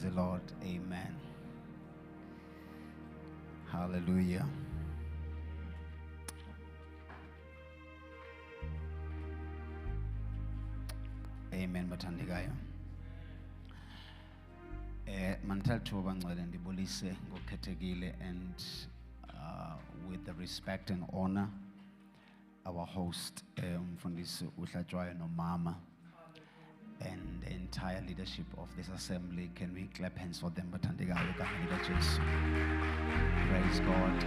the Lord. Amen. Hallelujah. Amen. Bathandikayo. Mantalto bangcwele ndibulise ngokukhethekile and with the respect and honor our host Mfundisi Uhlatshwayo Nomama and the entire leadership of this assembly. Can we clap hands for them? Bathandikayo kaMlika Jesu. Praise God.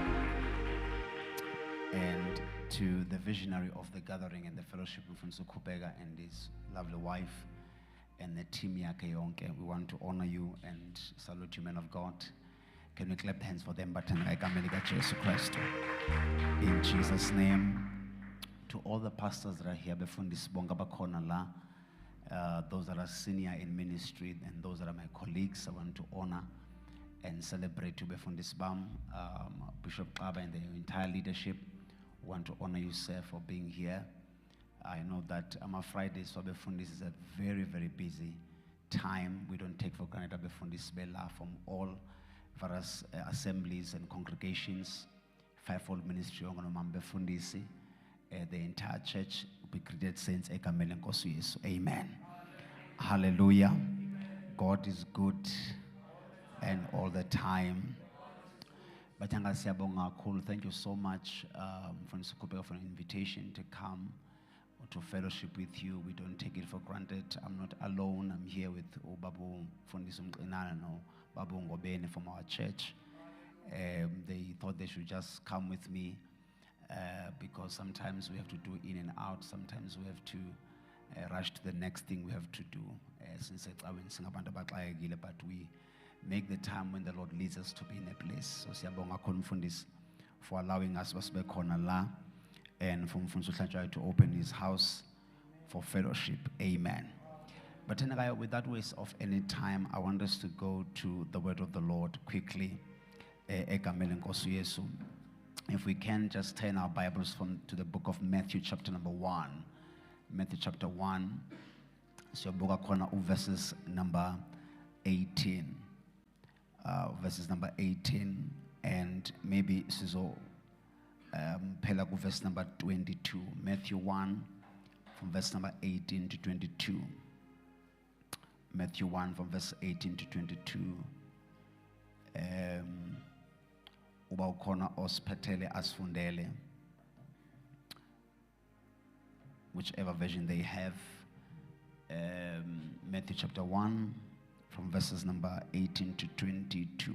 And to the visionary of the gathering and the fellowship, Mfundisi Kubega and his lovely wife and the team yakhe yonke, we want to honor you and salute you, men of God. Can we clap hands for them? Bathandikayo kaMlika Jesu Christ. In Jesus' name. To all the pastors that are here, befundisi bonke abakhona la, those that are senior in ministry and those that are my colleagues, I want to honor and celebrate you, befundisi bam, Bishop Xaba and the entire leadership. I want to honor you, sir, for being here. I know that Fridays for befundisi is a very, very busy time. We don't take for granted befundisi bela from all various assemblies and congregations, fivefold ministry, befundisi. The entire church will be greeted saints egameni lenkosi uYesu. Amen. Hallelujah. God is good and all the time. Bathanga siyabonga kakhulu. Thank you so much Mfundisi Kubeka for an invitation to come to fellowship with you. We don't take it for granted. I'm not alone. I'm here with Babu Mfundisi Mqinana no Babu Ngobeni from our church. They thought they should just come with me. Because sometimes we have to do in and out, sometimes we have to rush to the next thing we have to do. But we make the time when the Lord leads us to be in a place. So siyabonga kakhulu Mfundisi for allowing us basibekhona la and for Mfundisi Uhlatshwayo to open his house for fellowship. Amen. But without waste of any time, I want us to go to the word of the Lord quickly. Egameni lenkosi uYesu. If we can just turn our Bibles to the book of Matthew chapter number 1. Matthew chapter 1. So verses number 18. Verses number 18. And maybe sizo pela verse number 22. Matthew 1 from verse number 18 to 22. Matthew 1 from verse 18 to 22. Uba ukhona osiphathele asifundele, whichever version they have. Matthew chapter 1 from verses number 18 to 22.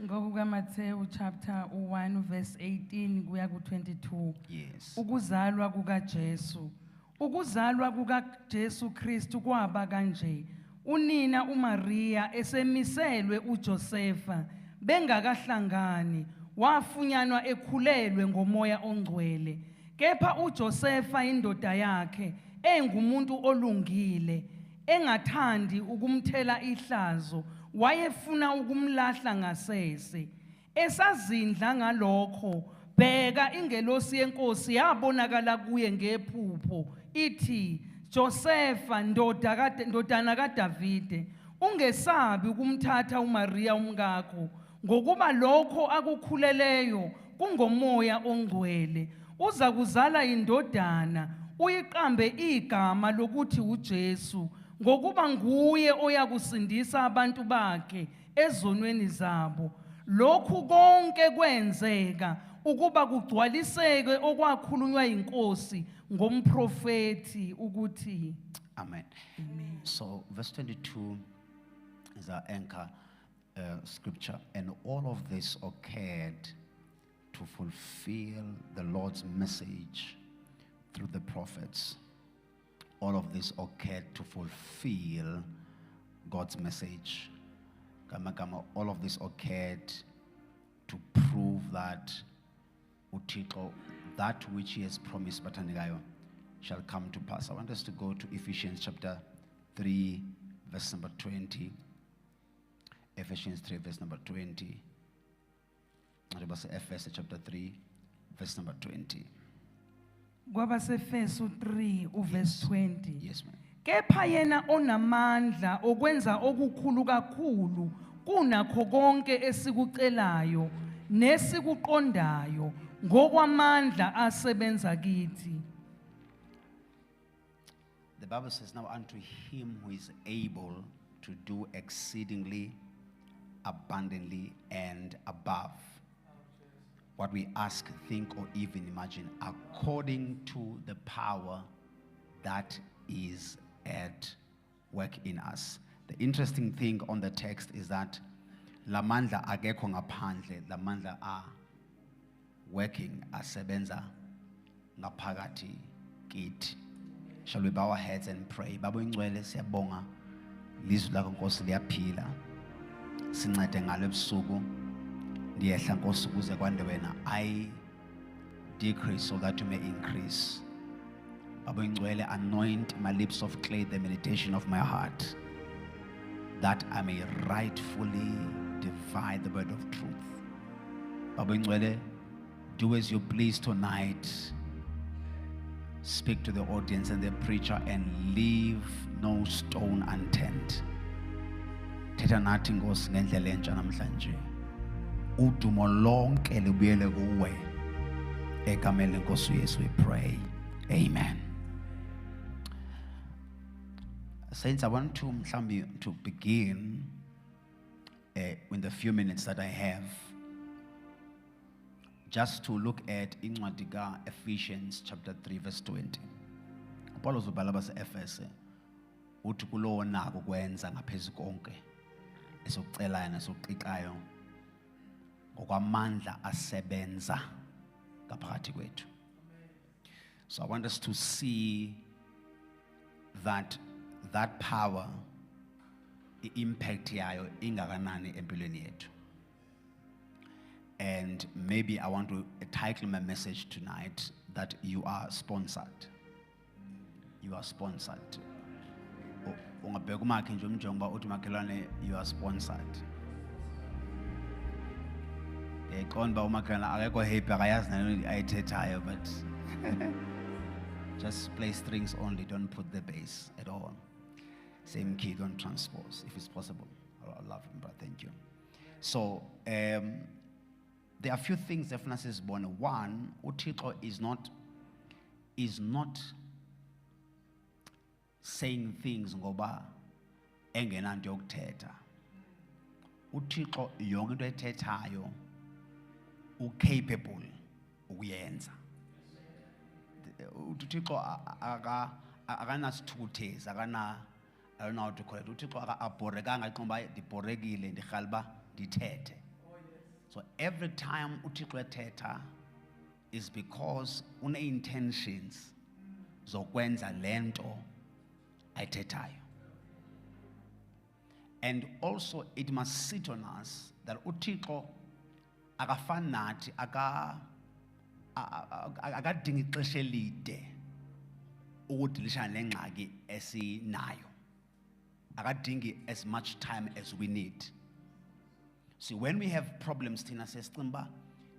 Ngokuka Matthew chapter 1 verse 18 kuya ku 22. Yes. Ukuzalwa kukaJesu. Ukuzalwa kukaJesu Kristu kwaba kanje. Unina uMaria esemiselwe uJosefa bengakahlangani, wafunyanwa ekhulelwe ngomoya ongcwele. Kepha uJosefa indoda yakhe engumuntu olungile, engathandi ukumthela ihlazo, wayefuna ukumlahla ngasese. Esazindla ngalokho, bheka ingelosi yenkosi yabonakala kuye ngephupho, ithi, Josefa ndodana kaDavide, ungesabi ukumthatha uMaria umkakho, ngokuba lokho akukhuleleyo kungomoya ongcwele. Uza kuzala indodana, uyiqambe igama lokuthi uJesu, ngokuba nguye oyakusindisa abantu bakhe ezonweni zabo. Lokhu konke kwenzeka ukuba kugcwaliseke okwakhulunywa inkosi ngomprofeti ukuthi. Amen. Amen. So verse 22 is our anchor scripture, and all of this occurred to fulfill the Lord's message through the prophets. All of this occurred to fulfill God's message. All of this occurred to prove that that which he has promised bathandikayo shall come to pass. I want us to go to Ephesians chapter 3 verse number 20. Ephesians 3 verse number 20. Ephesians chapter 3 verse number 20. Kwabasefeso 3 verse 20. Yes, ma'am. kepha yena onamandla okwenza okukhulu kakhulu kunakho konke esikucelayo nesikuqondayo ngokwamandla asebenza kithi. The Bible says, now unto him who is able to do exceedingly abundantly and above what we ask, think, or even imagine, according to the power that is at work in us. The interesting thing on the text is that la mandla akekho ngaphandle, la mandla are working, asebenza ngaphakathi kithi. Shall we bow our heads and pray? Baba ingcwele siyabonga lizwi lakho Nkosi liyaphila. Sincede ngalo ebusuku. Ndiyehla Nkosi ukuze kwande wena. I decrease so that you may increase. Baba ingcwele, anoint my lips of clay, the meditation of my heart, that I may rightfully divide the word of truth. Baba ingcwele, do as you please tonight. Speak to the audience and the preacher and leave no stone unturned. Thetha nathi Nkosi ngendlela entsha namhlanje. Udumo lonke libuyele kuwe. Egameni lenkosi uYesu we pray. Amen. Saints, I want to begin in the few minutes that I have, just to look at incwadi Ephesians chapter 3 verse 20. Paul uzobhala base-Efese uthi kulowo nako kwenza ngaphezu konke esokucelayo nesokuqikayo ngokwamandla asebenza ngaphakathi kwethu. So I want us to see that power, impact yayo ingakanani empilweni yethu. And maybe I want to title my message tonight that you are sponsored. You are sponsored. Ungabheka umakhe nje umjongo uthi makhelwane you are sponsored. Qonba umakhelwane akekho happy akayazi nani ayithethayo, but just play strings only, don't put the bass at all. Same key, don't transpose if it's possible. I love him, but thank you. So there are a few things that is born. One, uThixo is not saying things ngoba engenanto yokuthetha. uThixo yonke into ethethayo ucapable ukuyenza. uThixo akanasithukuthezi, I don't know how to call it. uThixo akaborekanga iqomba ndiborekile ndirhalba ndithethe. So every time uThixo ethetha is because une-intentions zokwenza lento ayithethayo. And also it must sit on us that uThixo akafani nathi, akadingi ixesha elide ukudilishana lengxaki esinayo. Akadingi as much time as we need. See, when we have problems, Tina says, Timba,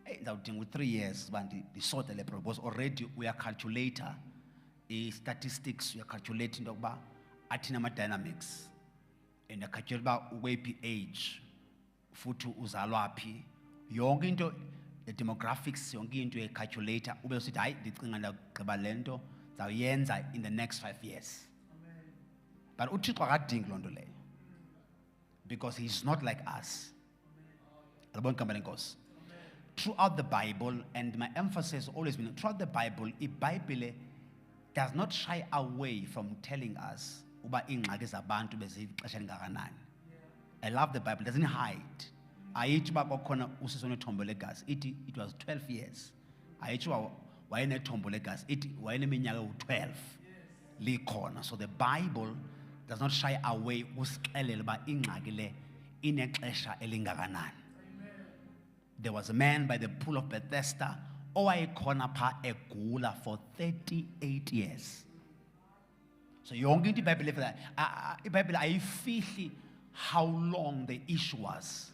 with 3 years, the sort of problem, because already we are calculator, statistics, we are calculating about atinama dynamics, and a calculate about WAPI age, futu uzalwapi, yonke into the demographics, yonke into a calculator, ube usithi hayi ndicingana gqiba lento zawuyenza in the next 5 years. But uThixo akadingi loo nto leyo, because he's not like us. Throughout the Bible, and my emphasis has always been throughout the Bible, the Bible does not shy away from telling us uba ingxaki zabantu bezixesha elingakanani. I love the Bible, it doesn't hide. Ayithi uba kwakhona usisi onethombo legazi, ithi it was 12 years. Ayithi uba wayenethombo legazi, ithi wayeneminyaka u-12 likhona. So the Bible does not shy away usixelela uba ingxaki le inexesha elingakanani. There was a man by the pool of Bethesda, owayekhona pha egula for 38 years. So yonke into iBhayibhile iBhayibhile ayifihli how long the issue was.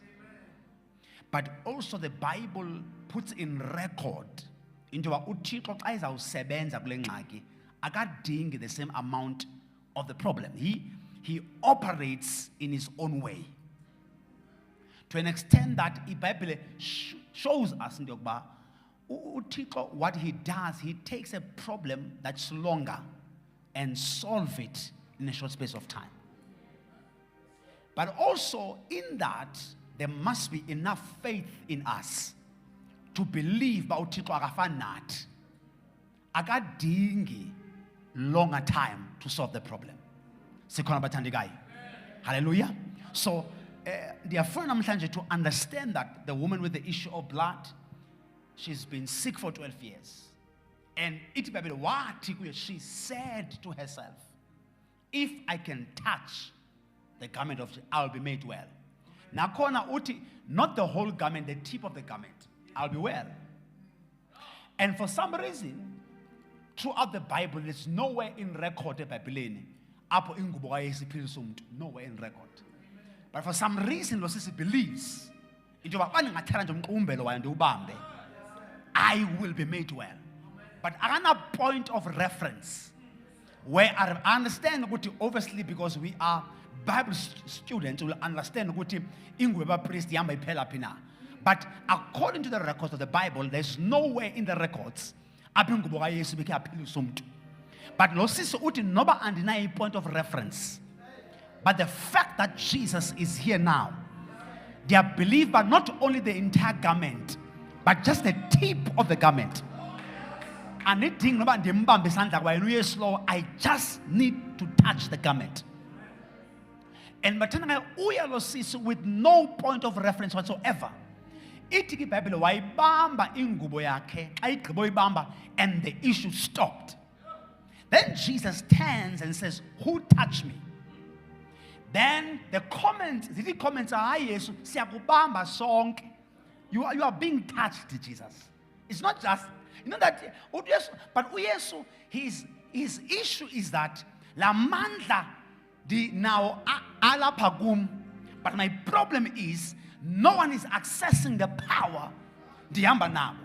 But also the Bible puts in record into uba uThixo xa ezawusebenza kule ngxaki akadingi the same amount of the problem. He operates in his own way. To an extent that the Bible shows us what he does, he takes a problem that's longer and solve it in a short space of time. But also in that, there must be enough faith in us to believe about uThixo akafani nathi. Akadingi longer time to solve the problem. Sikhona bathandekayo. Hallelujah. So, therefore, namhlanje to understand that the woman with the issue of blood, she's been sick for 12 years. And she said to herself, if I can touch the garment of Jesus, I'll be made well. Nakona uti, not the whole garment, the tip of the garment. I'll be well. And for some reason, throughout the Bible, there's nowhere in record nowhere in record. But for some reason, Losisi believes, I will be made well. But another point of reference, where I understand, obviously, because we are Bible students, will understand priest. But according to the records of the Bible, there's nowhere in the records. But Losisi uti noba undeniable point of reference. But the fact that Jesus is here now, they are believed, but not only the entire garment, but just the tip of the garment. And I just need to touch the garment. And with no point of reference whatsoever. And the issue stopped. Then Jesus turns and says, who touched me? Then the comments are, you are being touched, Jesus. It's not just, that, but his issue is that la mandla di now ala pagum. But my problem is no one is accessing the power diamba now.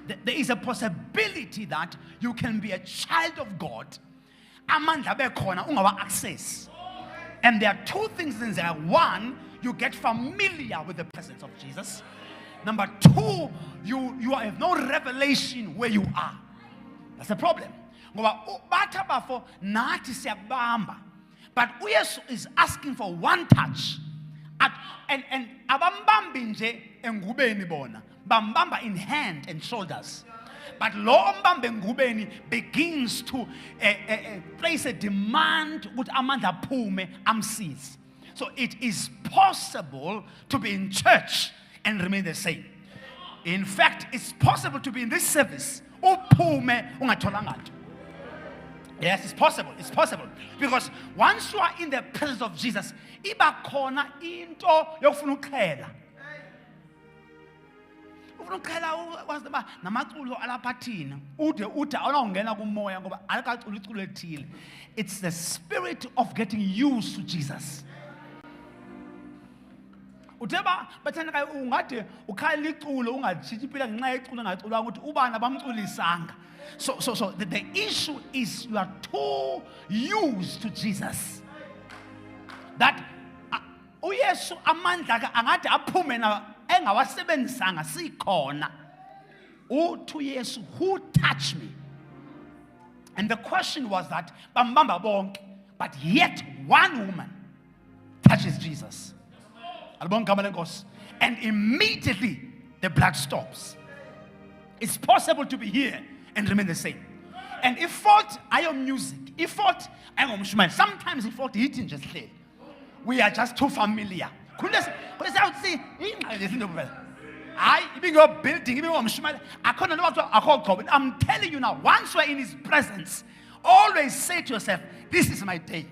There is a possibility that you can be a child of God, amandla bekhona ungawa access. And there are two things in there. One, you get familiar with the presence of Jesus. Number two, you have no revelation where you are. That's the problem. But Uyesu is asking for one touch. And abambambinje engubeni bona. Bambamba in hand and shoulders. But lo mbambe ngubeni begins to place a demand with amanda pume amsees. So it is possible to be in church and remain the same. In fact, it's possible to be in this service. Yes, it's possible. It's possible. Because once you are in the presence of Jesus, iba khona into yokufuna ukukhela. Ufuna ukukhela wasaba namaculo alaphathina. Ude awungena kumoya ngoba alakaculo iculo ethile. It's the spirit of getting used to Jesus. Uteba bathandeka ungade ukhala iculo ungachithi phela ngenxa yeculo ngaculwa ukuthi ubani abamculisanga. So the issue is you are too used to Jesus. That uYesu amandla ke angade aphume na engawasebenzisanga sikhona. Uthi uYesu, who touched me? And the question was that bambamba bonke, but yet one woman touches Jesus. And immediately the blood stops. It's possible to be here and remain the same. And if fault I am music, if fault I am shman, sometimes if fault eating just late. We are just too familiar. I being a building, I couldn't know what I call COVID. I'm telling you now, once we're in his presence, always say to yourself, this is my day.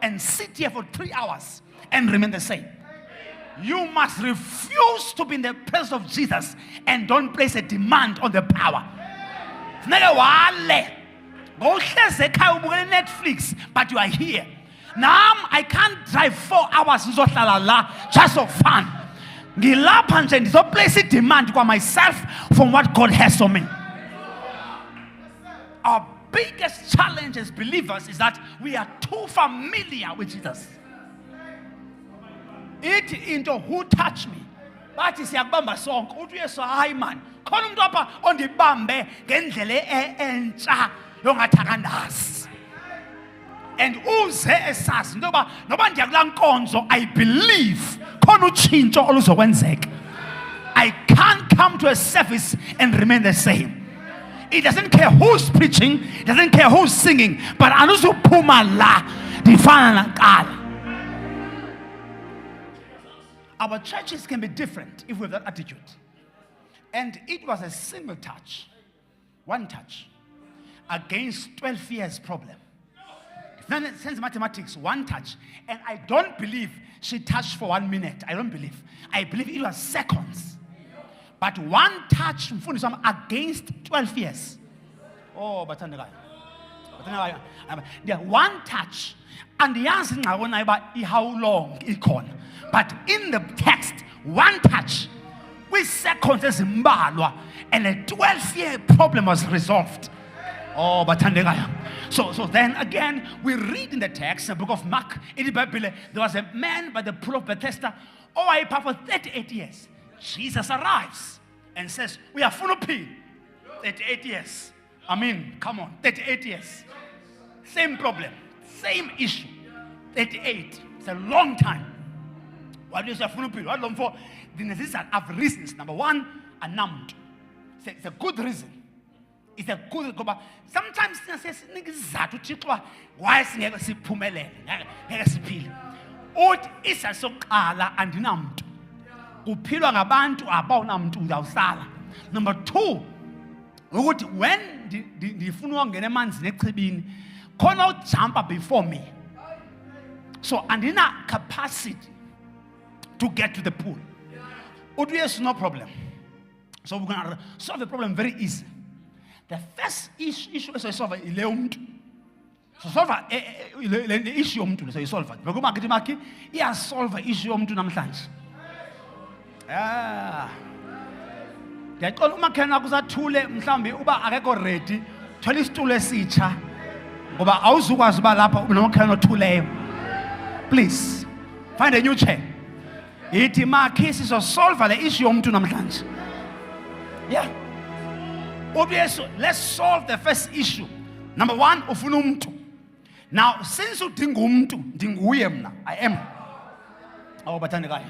And sit here for 3 hours and remain the same. You must refuse to be in the presence of Jesus and don't place a demand on the power. Netflix, but you are here. Now I can't drive 4 hours just for fun. Don't place a demand for myself from what God has for me. Our biggest challenge as believers is that we are too familiar with Jesus. It into who touched me. But it's a bamba song. Uthi Yesu hayi man. Khona umuntu apha ondibambe ngendlela entsha yongathakandazi. And uze esas ndoba noba ndiyakula nkonzo I believe khona utshintsho oluzokwenzeka. I can't come to a service and remain the same. It doesn't care who's preaching, it doesn't care who's singing, but anuzuphuma la difana nakala. Our churches can be different if we have that attitude. And it was a single touch, one touch, against 12 years problem. Then sense mathematics, one touch. And I don't believe she touched for 1 minute. I don't believe. I believe it was seconds. But one touch against 12 years. Oh, but one touch. And the answer is how long it can. But in the text, one touch with seconds is mbalwa, and a 12-year problem was resolved. Oh, but so then again, we read in the text, the book of Mark, in the Bible, there was a man by the pool of Bethesda, for 38 years. Jesus arrives and says, we are full of pain. 38 years. I mean, come on, 38 years. Same problem, same issue. 38. It's a long time. Why do you say full of pain? What long for? The necessary have reasons. Number one, a numbed. It's a good reason. It's a good. Sometimes why is it pumele? Ut is a sokala and numbed. Upilwa ngabantu abawunamntu uzawusala. Number two, ukuthi when ndifuna ungena emanzi nechibini khona ujumpa before me. So andina capacity to get to the pool. Yes, no problem. So we're going to solve the problem very easy. The first issue is to solve ile umuntu. So solve the issue umuntu so you solve it. Bekuma kithi makhi iya solve issue umuntu namhlanje. Ndiyaqola umakhena kusathule mhlambi uba akekho ready thola isitulo esitsha ngoba awuzukwazi uba lapha unomakhena othuleyo. Please find a new chair. Ithi makhi sizosolve le issue yomuntu namhlanje. Yeah. Obviously, let's solve the first issue. Number one, ufuna umuntu. Now, since udinga umuntu, ndinguye mna. I am. Oh, bathandekayo.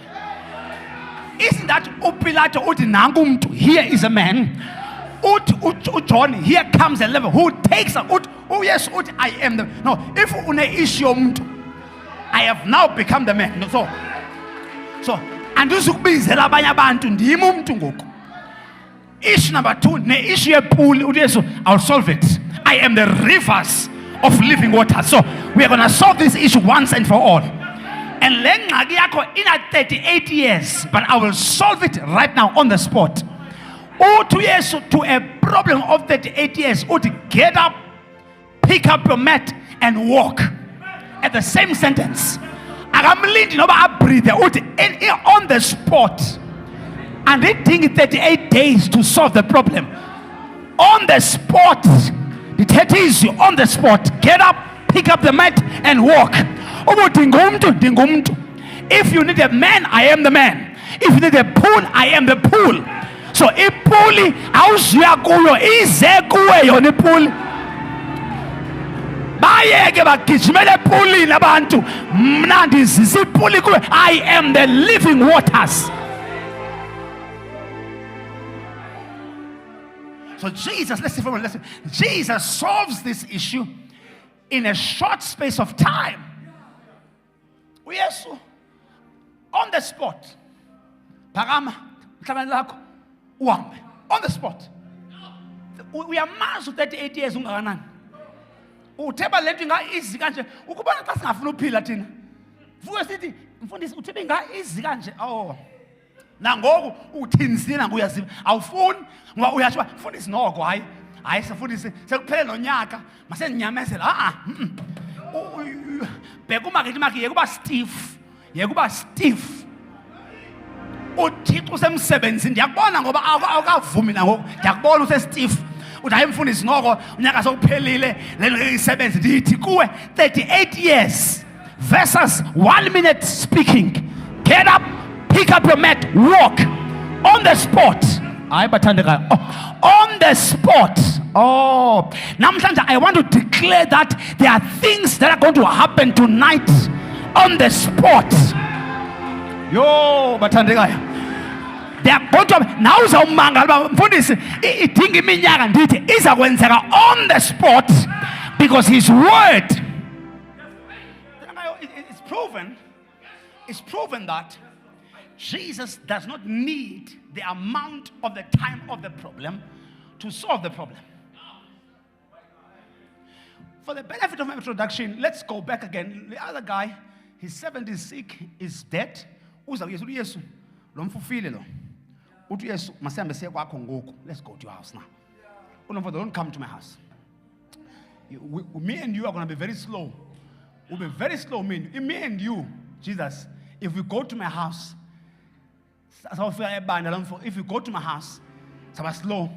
Isn't that uPilato uthi nangu umuntu? Here is a man. John, here comes a level who takes a oh yes, I am the. No, if une issue umuntu, I have now become the man. No, so andizukubizela abanye abantu ndimi umuntu ngoku. Issue number two, ne issue pool, I'll solve it. I am the rivers of living water. So we are going to solve this issue once and for all. And lengxaki yakho in 38 years, but I will solve it right now on the spot. 2 years to a problem of 38 years, get up, pick up your mat and walk at the same sentence. I breathe on the spot. And they think 38 days to solve the problem. On the spot. The 30 is on the spot. Get up, pick up the mat, and walk. If you need a man, I am the man. If you need a pool, I am the pool. So if pool, awuzuyakuyo ize kuwe yona pool. Bayeke bagijimele pool nabantu. Mna ndizisa pool kuwe. I am the living waters. So Jesus, listen. Jesus solves this issue in a short space of time. Yes, on the spot. On the spot. We are married to 38 years. Uteba letting easy kanje. Ukubona xa singafuna uphila thina. Vuka sithi mfundisi uthebe easy kanje. Oh. Nangoku uthinisina nguyaziva awufuni ngoba uyasho mfundisi noko hayi sifundisi sekuphele nonyaka masenyamezela bheka umakethi makhe yekuba stiff uThixo semsebenzi ndiyakubona ngoba awukavumi nangoku ndiyakubona use stiff uthi hayi mfundisi noko unyaka sokuphelile lento ngisebenza ndithi kuwe 38 years versus 1 minute speaking. Get up, pick up your mat, walk on the spot. Hayi bathandeka. On the spot. Oh, namhlanje I want to declare that there are things that are going to happen tonight on the spot. Yo, bathandeka. They are going to now uzawumangala mfundisi idinga iminyaka ndithi iza kwenzeka on the spot because his word. It's proven that Jesus does not need the amount of the time of the problem to solve the problem. For the benefit of my introduction, let's go back again. The other guy, he's 70 sick, is dead. Uza Yesu Yesu lo mfufile lo. Uthi Yesu masihambe siye kwakho ngoku. Let's go to your house now. Don't come to my house. Me and you are going to be very slow. We'll be very slow, me and you, Jesus. If we go to my house, if you go to my house, so slow.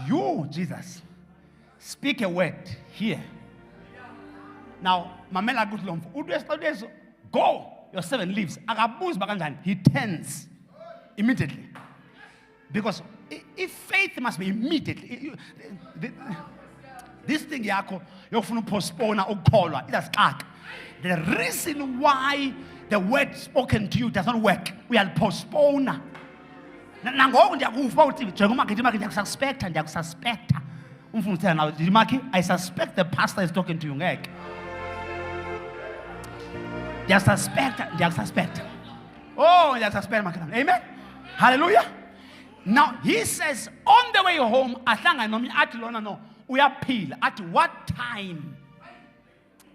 You, Jesus, speak a word here. Now, Mamela Gutlom, go, your servant leaves. He turns immediately. Because if faith must be immediately, this thing yako, you're going to postpone or call it does act. The reason why the word spoken to you does not work, we are postpone. I suspect the pastor is talking to you. They suspect. Oh, they suspect. Amen. Hallelujah. Now he says, on the way home, we are appeal. At what time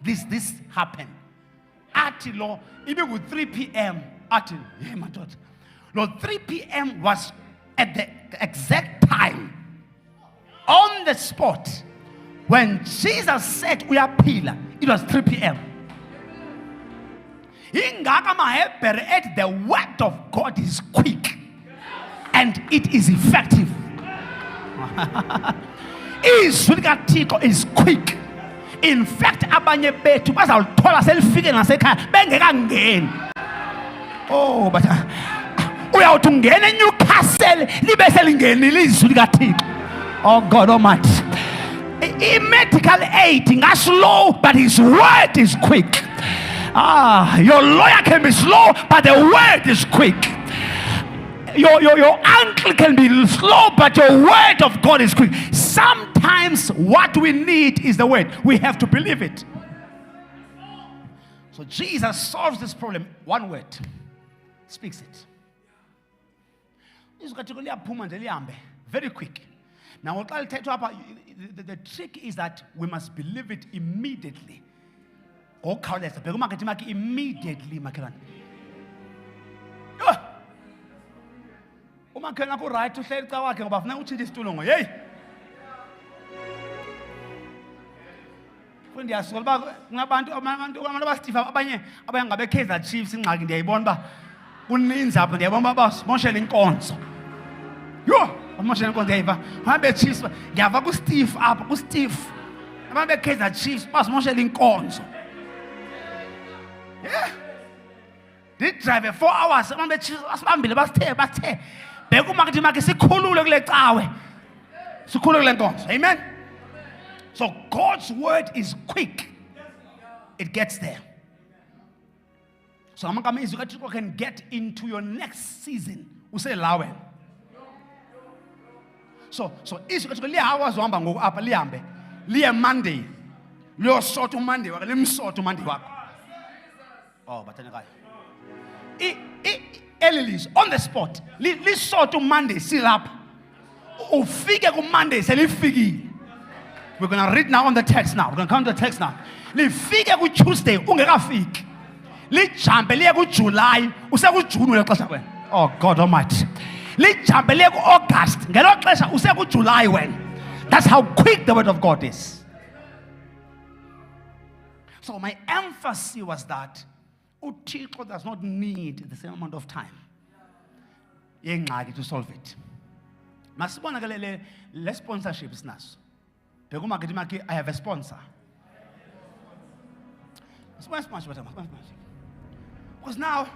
this happened? At even with 3 p.m. At 3 p.m. was at the exact time, on the spot, when Jesus said we are pillar. It was 3 p.m. The word of God is quick and it is effective. Is quick. In fact, abanye bethu bazawuthola selifike nasekhaya bengekangeni. Oh, but uyawuthi ungena eNewcastle libe selingenile izwi likaThixo. Oh God Almighty. Medical aid is slow, but his word is quick. Your lawyer can be slow, but the word is quick. Your uncle can be slow, but your word of God is quick. Sometimes what we need is the word. We have to believe it. So Jesus solves this problem. One word. Speaks it. Very quick. Now what I'll tell you about, the trick is that we must believe it immediately. Immediately. Umakhelana ku right uhleli cha wakhe ngoba ufuna utshintshe isitulo ngo hey. Fundi yasola ba ngabantu abasitifa abanye ngabe Kaizer Chiefs ingxaki ndiyayibona ba kuninzi apha ndiyabona ba moshela inkonzo. Yo, moshela inkonzo yayiva. Hambe Chiefs ngiyava ku Steve apha ku Steve. Abantu Kaizer Chiefs basimoshela inkonzo. Yeah. They drive 4 hours abantu asibambile bathe. Amen. So God's word is quick. It gets there. So you can get into your next season. We say lawe. So is hours Monday. Leo sort Monday. Oh, but Elilis on the spot. Let's sort to Monday, seal up. Oh, figure on Monday, say figure. We're gonna read now on the text now. We're gonna come to the text now. Li figure ku Tuesday, ungeka fig. Li jambe le ku July, use ku June uyaxesha wena. Oh God Almighty. Li jambe le ku August, ngelo xesha use ku July wena. That's how quick the word of God is. So my emphasis was that uThixo does not need the same amount of time to solve it. Masibona ke le sponsorship sinaso. Bheka umarketing makhe, I have a sponsor. Because now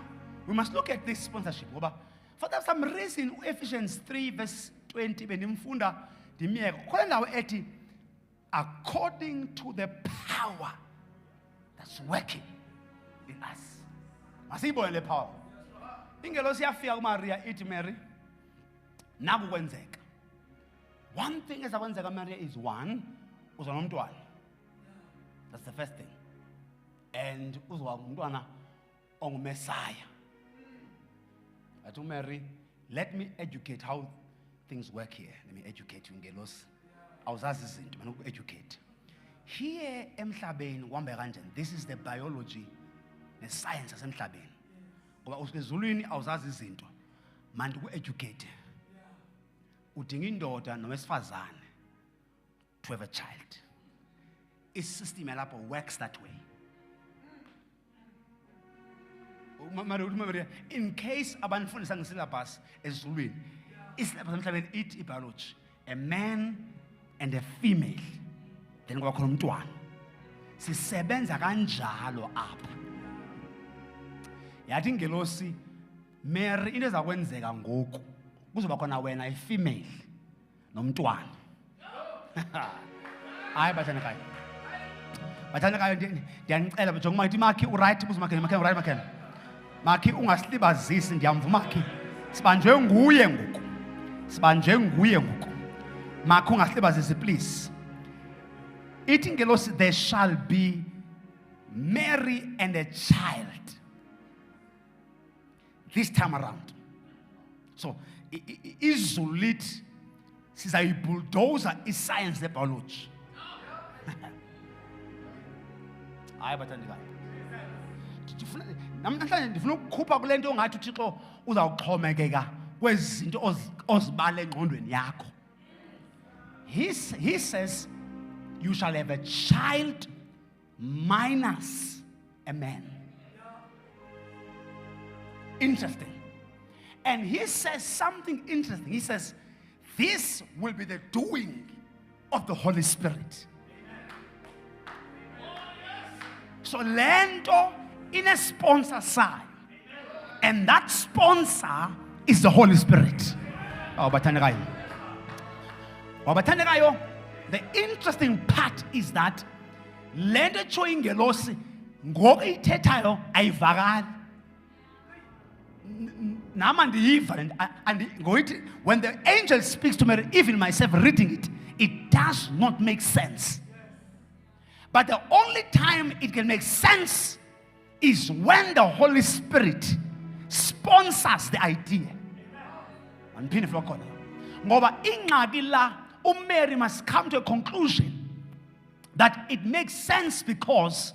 we must look at this sponsorship. For some reason, Ephesians 3 verse 20, benimfunda dimiyeka khona ndawo ethi according to the power that's working in us. Masiyibone le power. Ingelosi yafika kuMaria ithi Mary, naku kwenzeka. One thing ezakwenzeka Maria is one, uza nomntwana. That's the first thing. And uzwa umntwana ongumesaya. Athi Mary, let me educate how things work here. Let me educate you ngelosi. Awuzazi izinto, mina uku-educate. Here emhlabeni kuhamba kanjani. This is the biology ne-science yasemhlabeni. Ngoba usezulwini awuzazi izinto. Manje uku-educate. Udinga indoda nowesifazane to have a child. Isystem yalapho works that way. In case abanifundisa ngesyllabus ezulwini, isyllabus emhlabeni ithi biology, a man and a female, then kuba khona umntwana. Sisebenza kanjalo apha. Yathi ingelosi, Mary, into ezakwenzeka ngoku kuzoba khona wena i-female nomntwana. Hayi bathandekayo. Bathandekayo ndiyanicela njengoba ngithi Makhi uright buzimakheni Makhi uright Makheni. Makhi ungasilibazisi ndiyamvuma Makhi. Sibanjwe nguye ngoku. Sibanjwe nguye ngoku. Makhi ungasilibazisi please. Ithi ingelosi, there shall be Mary and a child this time around. So izulu lithi sizayibulldozer iscience nebiology. Hayi bathandekayo. Namhlanje ndifuna ukukhupha kule nto ongathi uThixo uzawuxhomekeka kwezinto ozibala engqondweni yakho. He says you shall have a child minus a man. Interesting. And he says something interesting. He says, this will be the doing of the Holy Spirit. So lento in a sponsor side. And that sponsor is the Holy Spirit. Oh, bathandekayo. Oh, bathandekayo. The interesting part is that lento etsho ingelosi ngoku ithethayo ayivakali. When the angel speaks to me, even myself reading it, it does not make sense. But the only time it can make sense is when the Holy Spirit sponsors the idea. And Mary must come to a conclusion that it makes sense because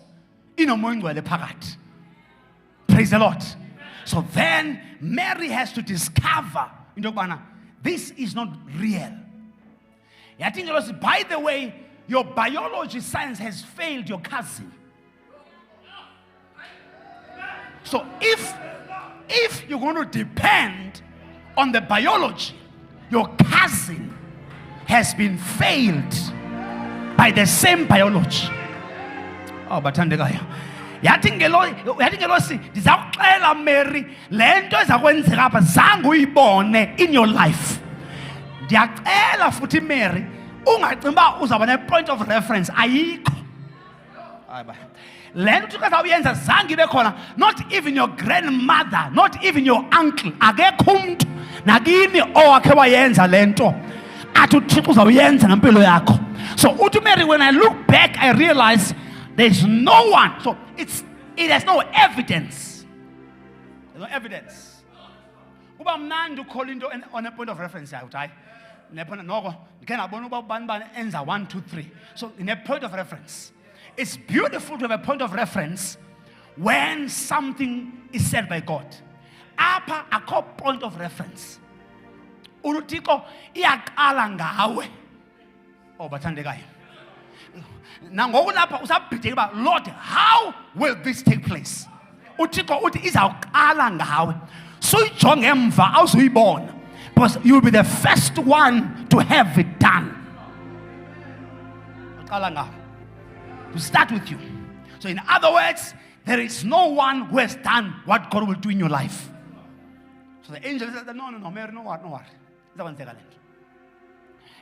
praise the Lord. So then Mary has to discover, this is not real. I think it was, by the way, your biology science has failed your cousin. So if you're going to depend on the biology, your cousin has been failed by the same biology. Oh, bathandekayo. Yathi ngelosi ndizawuxela Mary lento ezakwenzeka apha zange uyibone in your life. Ndiyacela futhi Mary ungacinga uzaba ne point of reference ayikho. Hayiba. Lento kazawuyenza zange ibe khona, not even your grandmother, not even your uncle, akekho umuntu nakini owakhe wayenza lento athi uThixo uzawuyenza ngempilo yakho. So uthi Mary, when I look back I realize there's no one. So it has no evidence. There's no evidence. Kuba mnandi ukhola into on a point of reference yayo uthi hayi nephona noko ndikhe ngabona uba ubani enza 1 2 3. So in a point of reference, it's beautiful to have a point of reference when something is said by God. Apha akho point of reference. Uthixo iyaqala ngawe. Oh bathandekayo. Nangoku lapha usabhideka ba Lord, how will this take place? Uthixo uthi izawuqala ngawe. So ijonge emva awuzuyibona. Because you'll be the first one to have it done. To start with you. So in other words, there is no one who has done what God will do in your life. So the angel said, no, Mary, no worry.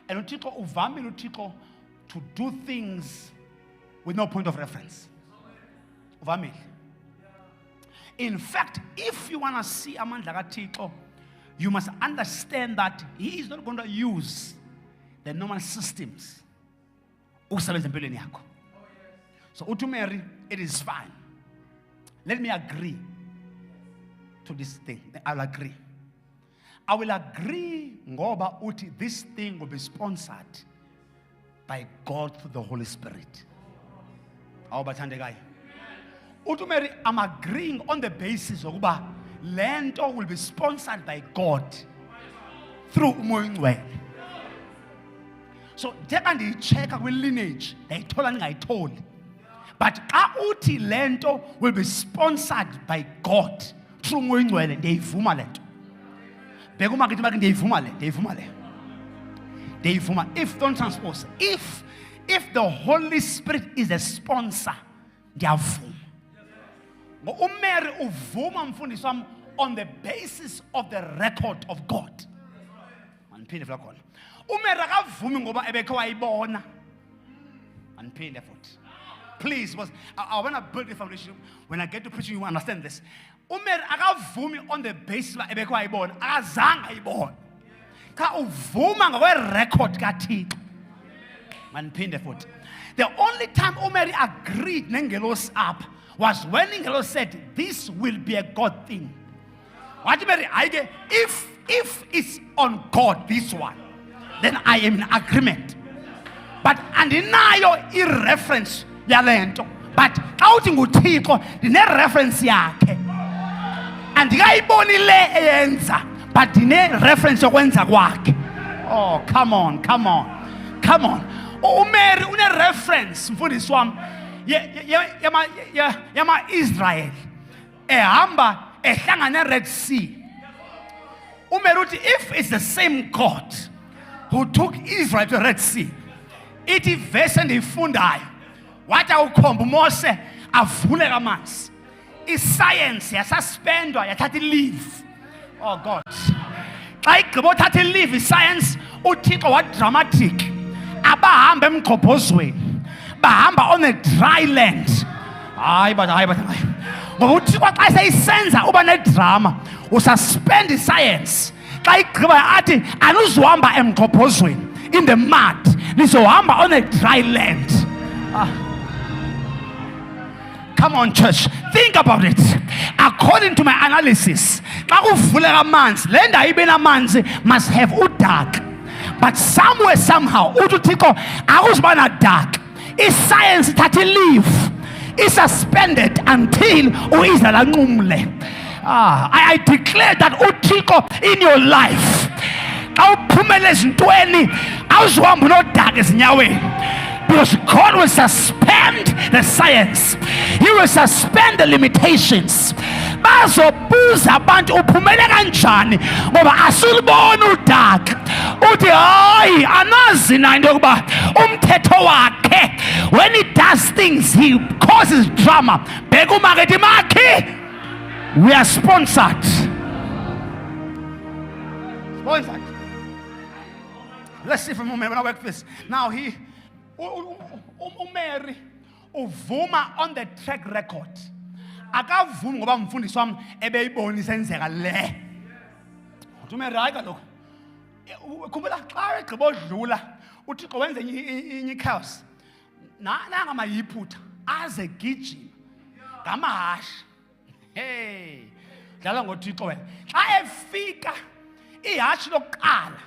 And Utiko uvamile Utiko to do things with no point of reference. Uvamile. In fact, if you want to see amandla kaThixo, you must understand that He is not going to use the normal systems. So uthi Mary, it is fine. Let me agree to this thing. I'll agree. I will agree ngoba uthi this thing will be sponsored by God through the Holy Spirit. Uthi Mary, I'm agreeing on the basis of ukuba lento will be sponsored by God through umoya ongcwele. So ndeka ndiyichecka kwi-lineage ndayithola ndingayitholi. But xa uthi lento will be sponsored by God through umoya ongcwele, ndiyayivuma lento. Bheka umakithi bakhe ndiyayivuma le, ndiyayivuma. If don't transpose, if the Holy Spirit is a sponsor, ndiyavuma. uMary uvuma mfundisi wami on the basis of the record of God. Andiphinde vla khona. uMary akavumi ngoba ebekhe wayibona. Andiphinde futhi. Please, because I want to build a foundation. When I get to preaching, you understand this. uMary akavumi on the basis of ebekhe wayibona, akazange ayibona. Ka uvuma ngokwe record kaThixo. Andiphinde futhi. The only time uMary agreed nengelosi apha was when Ingelo said, this will be a God thing. What Mary, if it's on God, this one, then I am in agreement. But andinayo i-reference yalento. But awuthi nguThixo ndine reference yakhe. Andikayiboni le eyenza, but ndine reference yokwenza kwakhe. Oh, come on. uMary une reference mfundisi wami. Yama Israel ehamba ehlangana Red Sea. uMary uthi if it's the same God who took Israel to the Red Sea, ithi verse endiyifundayo wathi awukhomba uMose avule amanzi, iscience yasuspendwa yathatha leave. Oh God, xa igqiba uthatha leave iscience, uThixo wa dramatic, abahamba emgqobhozweni, bahamba on a dry land. Hayi ngoba uThixo xa seyisenza uba nedrama, ususpend iscience. Xa igqiba athi anuzuhamba emgqobhozweni in the mud, nizohamba on a dry land. Come on, church, think about it. According to my analysis, xa kuvuleka amanzi, le ndawo ibe namanzi must have udark. But somewhere, somehow, uThixo akuzuba na dark. Is science that he leave is suspended until uIsrael anqumle. I declare that uThixo in your life, awuphumele ezintweni awuzuhamba unodark ezinyaweni, because God will suspend the science. He will suspend the limitations. Bazobuza abantu uphumele kanjani ngoba asulibona udark. Uthi hayi anazi na into yokuba umthetho wakhe, when he does things he causes drama. Bheka umakethi makhe, we are sponsored. Let's see for a moment when I work this. Now uMary uvuma on the track record. Akavumi ngoba mfundisi wami ebeyibona isenzeka le. uMary hayi kaloku khumbula xa egqiba odlula uThixo wenze inye chaos. Nanga mayiphutha aze gijima ngamahasha. Hey, dlala ngoThixo wena. Xa efika ihashi lokuqala,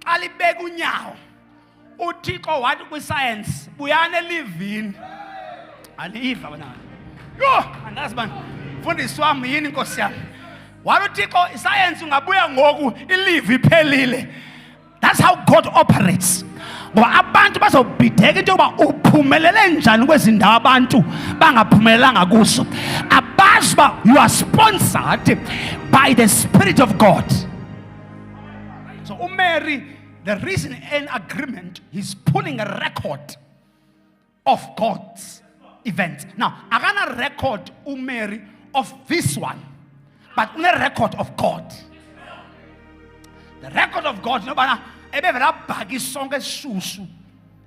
xa libeka unyawo, uThixo wathi kwi-science buyana elivini. Aliva bana. Yo, andazi bani. Mfundisi wami yini Nkosi yami. Wathi uThixo iscience ungabuya ngoku ilive iphelile. That's how God operates. Ngoba abantu bazobhideka into yokuba uphumelele njani kwezindawo abantu bangaphumelelanga kuso. Abazi uba you are sponsored by the Spirit of God. So Mary, the reason in agreement, he's pulling a record of God's events. Now, I can't record Mary of this one, but on a record of God. The record of God, you know,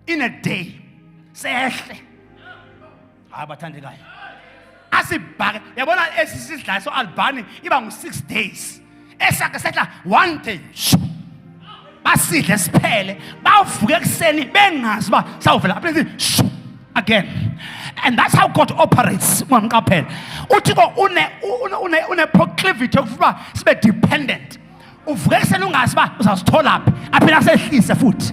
in a day. Say, as a bag, you want to so Albany, even 6 days. Esaka 1 day. Basidle siphele bavuke ekseni bengazi ba sawuvela again. And that's how God operates. Uthixo une proclivity ukuba sibe dependent. Uvuke ekseni ungazi ba uzasithola phi aphela sehlise futhi.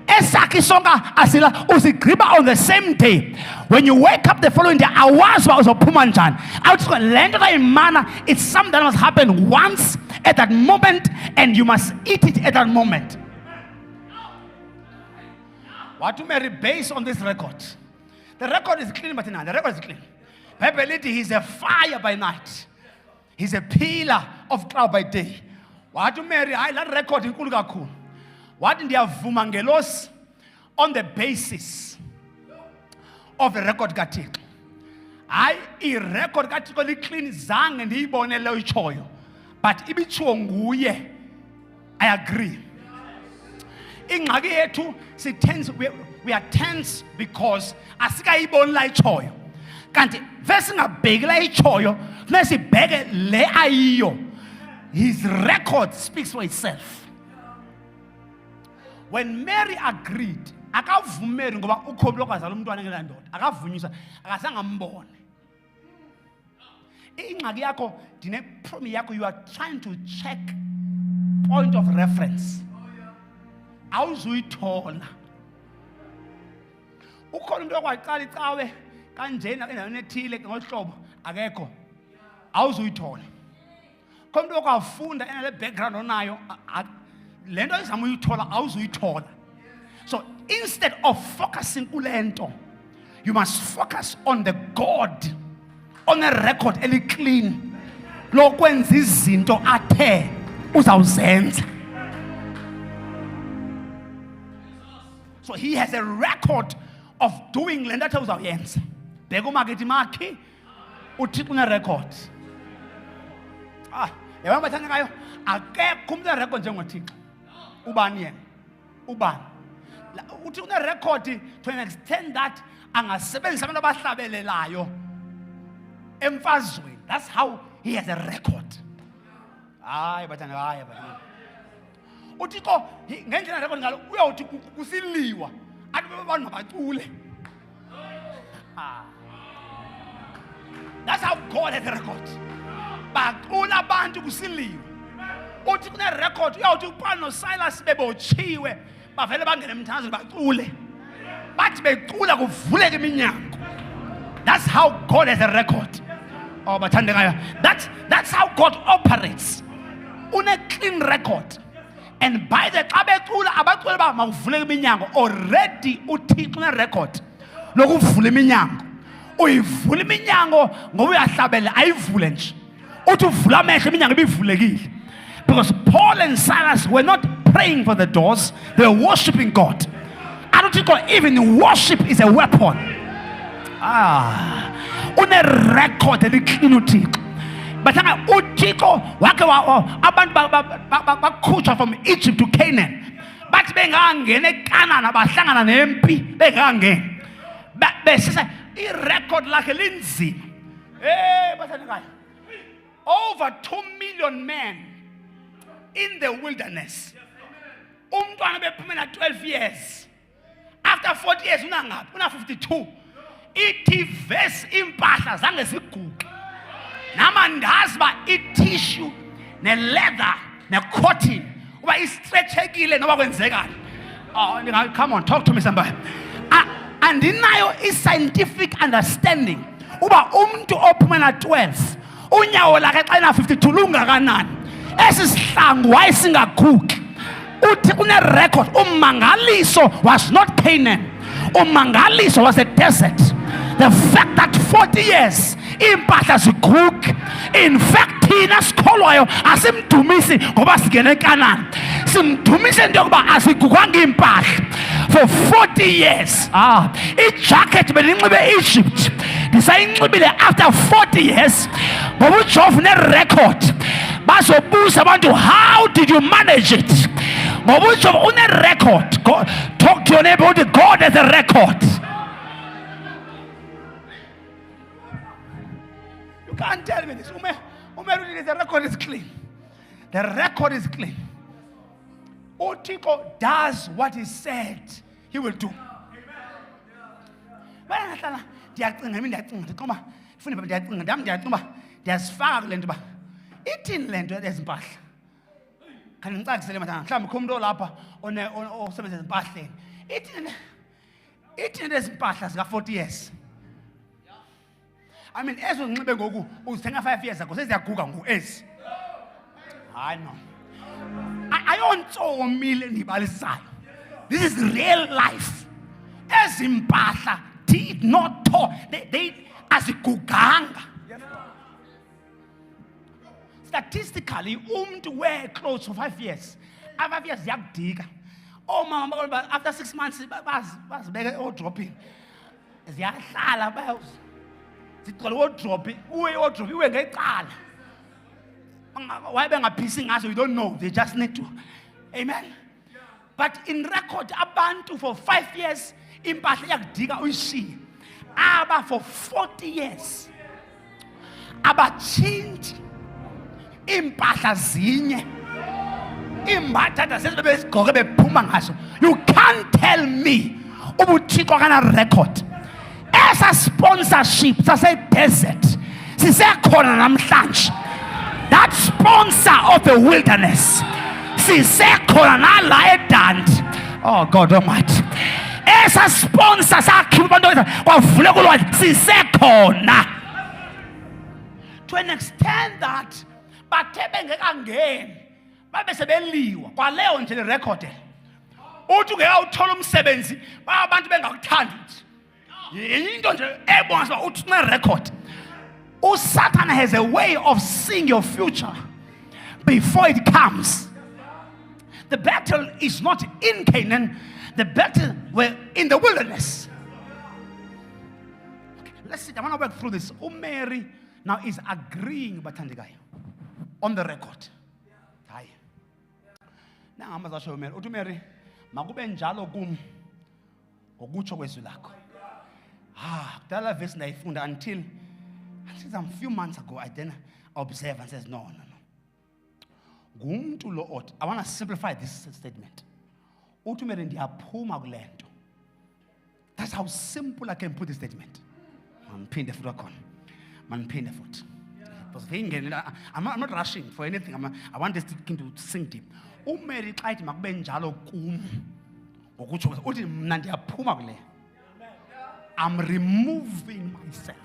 Esakhi songa asila uzigqiba on the same day. When you wake up the following day, awazi ba uzophuma njani. Awuthi le nto kayimana, it's something that must happen once at that moment, and you must eat it at that moment. What to Mary based on this record? The record is clean, but the record is clean. Bible, he's a fire by night. He's a pillar of cloud by day. What to Mary? I that record in Kulgaku. What in the Vumangelos on the basis of the record gatik. I record gatikoli clean zang and ibone choyo. But ibichonguye, I agree. Ingxaki yethu si tense, we are tense because asika ibone la ichoyo. Kanti vese ngabheki la ichoyo, nesi bheke le ayiyo. His record speaks for itself. When Mary agreed, akavumeli ngoba ukhobi lokwazala umntwana ngela ndoda, akavunyiswa, akasanga mbone. Ingxaki yakho dine problem yakho, you are trying to check point of reference. Awuzuyithola. Ukhona umuntu okwaqala icawe kanjena endaweni ethile ngohlobo akekho. Awuzuyithola. Khona umuntu okwafunda enale background onayo lento izama uyithola awuzuyithola. So instead of focusing kulento, you must focus on the God, on a record eli clean lokwenza izinto athe uzawuzenza. So he has a record of doing le nto athe uzawuyenza. Bheka umakethi makhi uthixo une record. Yabona bathanda ngayo akekho umuntu record njengothixo. Ubani yena? Ubani? Uthi une record to an extent that angasebenzisa abantu abahlabelelayo emfazweni. That's how he has a record. Hayi bathanda hayi bathanda. Uthixo ngendlela record ngalo uyawuthi kusiliwa athi abantu mabacule. That's how God has a record. Bacula abantu kusiliwa. Uthi kune record uyawuthi uPaul noSilas bebotshiwe bavele bangene emthandazweni bacule. Bathi becula kuvuleke iminyango. That's how God has a record. Oh bathandekayo. That's how God operates. Une clean record. And by the xa becula abacule ba makuvuleke iminyango, already uthixo une record lokuvula iminyango. Uyivula iminyango ngoba uyahlabela ayivule nje. Uthi uvula amehlo iminyango ibivulekile. Because Paul and Silas were not praying for the doors, they were worshiping God. I don't think even worship is a weapon. Une record eliqinile. But uthixo wake abantu bakhutshwa from Egypt to Canaan. Bathi bengangena eKanani abahlangana nempi bengangena. Besisa irecord lakhe linzima. Bathandekayo. Over 2 million men in the wilderness. Umntwana bephumela 12 years. After 40 years unangaphi? Una 52. Ithi verse impahla zange ziguqe. Namandazi ba itissue ne leather ne cotton uba istretchekile noba kwenzekani. Come on, talk to me somebody. Andinayo scientific understanding uba umuntu ophumela 12 unyawo lakhe xa ena 52 lungakanani. Esisihlangu wayesingaguqi. Uthi une record. Umangaliso was not Canaan. Umangaliso was a desert. The fact that 40 years impahla ziguqi. In fact thina sikholwayo asim singamdumisi ngoba singene eKanani, simdumise into yokuba asigugwanga impahla for 40 years. Ijacket bendinxibe eEgypt ndisayinxibile after 40 years ngoba uJehova unerecord. Bazobuza abantu, how did you manage it? Ngoba uJehova unerecord. Talk to your neighbor, God has a record. You can't tell me this. The record is clean. The record is clean. Uthixo does what he said he will do. Ndiyazifaka kule nto uba ithini le nto ezimpahla. Khani ngicakisele mathanga mhlawumbi kho umuntu olapha osebenza ezimpahleni. Ithini ezimpahla zika 40 years. I mean, ezo nxibe ngoku uzithenga 5 years ago seziyaguga ngoku ezi. Hayi no. Ayontsomile ndibalisayo. This is real life. Ezimpahla did not talk. They aziguganga. Statistically, to wear clothes for 5 years. After 5 years, ziyakudika. Oh mama, after 6 months, bazibeke odropping. Ziyahlala bayos. Zicela odropping. Uwe odropping uwe ngecala. Why bengaphisi ngaso, you don't know. They just need to. Amen. But in record, abantu for 5 years, impahla yakudika uyishiye. Aba for 40 years. Abachinji. Impahla zinye. Imbatata sebebesigqoke bephuma ngaso. You can't tell me ubuthixo kana record. Esa sponsorship sase desert. Sisekhona namhlanje. That sponsor of the wilderness. Sisekhona nala eDandi. Oh God Almighty. Esa sponsor sakhipha abantu kwavule kulwazi sisekhona. To an extent that bathe bengekangeni babe sebeliwa kwaleyo nje le record. Uthi ungekawuthola umsebenzi abantu bengakuthandi nje. Into nje ebonga uthi une record. Satan has a way of seeing your future before it comes. The battle is not in Canaan. The battle were in the wilderness. Okay, let's see. I want to work through this. Mary now is agreeing with Bathandikayo on the record. Hayi. Now I'm going to Mary. Uthi Mary, makube njalo kum ngokutsho kwezwi lakho. Kudala verse ndayifunda until some few months ago I then observed and says no. Gumntu lo ot. I want to simplify this statement. Uthi Mary ndiyaphuma kule nto. That's how simple I can put this statement. Manphinde futhi khona. Manphinde futhi. I'm not rushing for anything. I want this thing to sink deep. Mary xa ithi makube njalo kum ngokutsho uthi mna ndiyaphuma kule. I'm removing myself.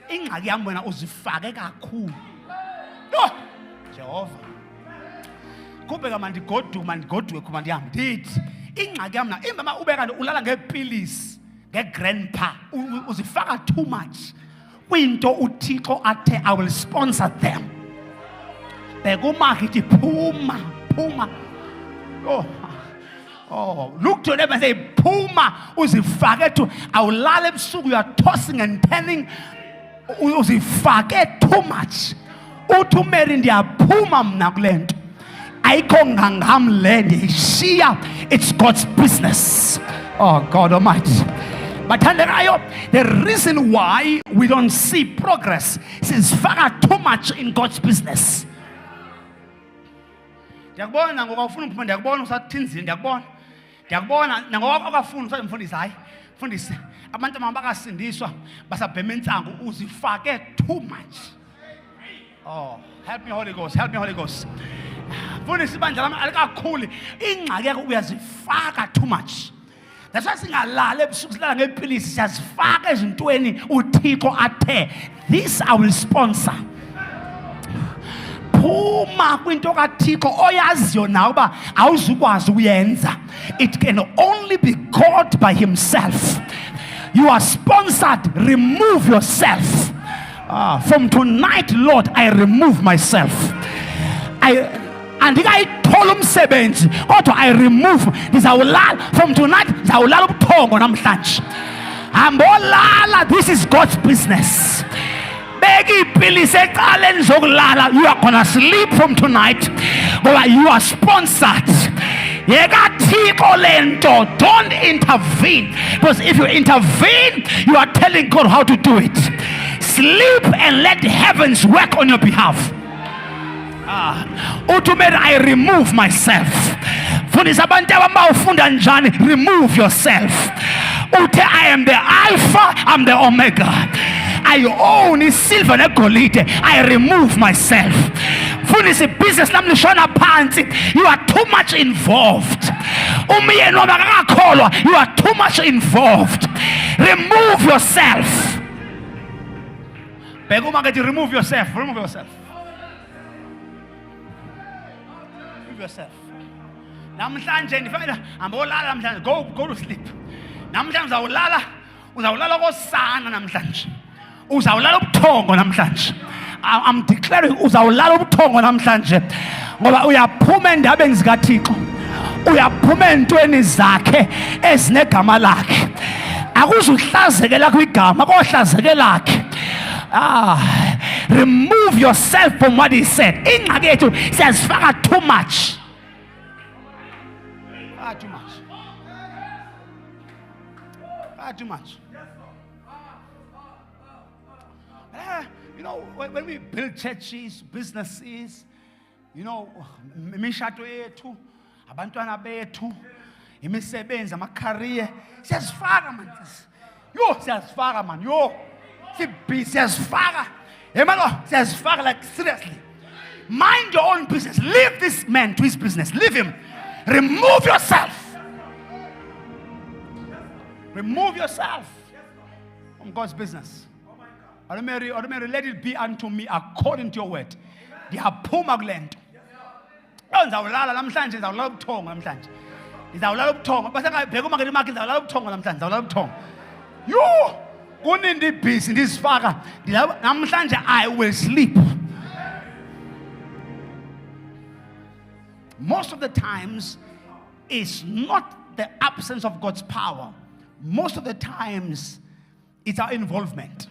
Ingxaki yami wena uzifake kakhulu. Jehova. Kubeka mandigoduwe kuma ndihambe ndithi ingxaki yami na imba ubeka ulala ngepilisi ngegrandpa uzifaka too much. Kwinto uThixo athe I will sponsor them. Bekumakithi phuma. Oh, look to them and say, Puma, uzifake to awulala ebusuku, you are tossing and turning. Uzifake too much. Uthi Mary ndiyaphuma mna kule nto. Ayikho ngangam le ndiyishiya. It's God's business. Oh God Almighty. But the reason why we don't see progress is far too much in God's business. Ndiyakubona ngoba ufuna uphuma, ndiyakubona usathinzini, ndiyakubona nangoba akafuna usamfundisa hayi fundise abantu abakasindiswa basabhema intsangu uzifake too much. Oh, help me Holy Ghost, fundisa ibandla lami alikakhulu ingxaki yakho uyazifaka too much. That's why singalala ebusuku silala ngepilisi siyazifaka ezintweni uThixo athe this I will sponsor. Phuma kwinto kaThixo oyaziyo nawe uba awuzukwazi uyenza. It can only be God by himself. You are sponsored. Remove yourself. From tonight, Lord, I remove myself. andikayithola umsebenzi kodwa I remove. Ndizawulala from tonight, ndizawulala ubuthongo namhlanje. Ambolala, this is God's business. Beki ipilisi ecaleni zokulala, you are gonna sleep from tonight ngoba you are sponsored. Yeka Thixo lento, don't intervene, because if you intervene you are telling God how to do it. Sleep and let the heavens work on your behalf. Ultimately, I remove myself. Fundisa abantu abawufunda njani, remove yourself. Ute, I am the Alpha, I'm the Omega. I own silver negolide. I remove myself. Fundisa business nami lishona phansi. You are too much involved. Umyeni wami akakholwa. You are too much involved. Remove yourself. Bheka uma ngathi remove yourself. Remove yourself. Remove yourself. Namhlanje ndifuna ambolala namhlanje. Go to sleep. Namhlanje uzawulala kosana namhlanje. Uzawulala ubuthongo namhlanje. I'm declaring uzawulala ubuthongo namhlanje ngoba uyaphuma endabeni zikaThixo. Uyaphuma entweni zakhe ezinegama lakhe. Akuzuhlazekela kwigama kohlazeke lakhe. Remove yourself from what he said. Ingxaki yethu siyazifaka too much. Too much. Too much. You know, when we build churches, businesses, you know, imishado yethu, abantwana bethu, imisebenzi, ama-career, siyazifaka man. Yo, siyazifaka man. Yo, siyazifaka. Siyazifaka, like seriously. Mind your own business. Leave this man to his business. Leave him. Remove yourself. Remove yourself from God's business. Ordinary, let it be unto me according to your word. Ndiyaphuma kule nto. Ndizawulala namhlanje, ndizawulala ubuthongo namhlanje. Ndizawulala ubuthongo. Basengabheka uma ngeli market ndizawulala ubuthongo namhlanje, ndizawulala ubuthongo. Yo! Kunindi busy ndizifaka. Namhlanje I will sleep. Most of the times it's not the absence of God's power. Most of the times it's our involvement.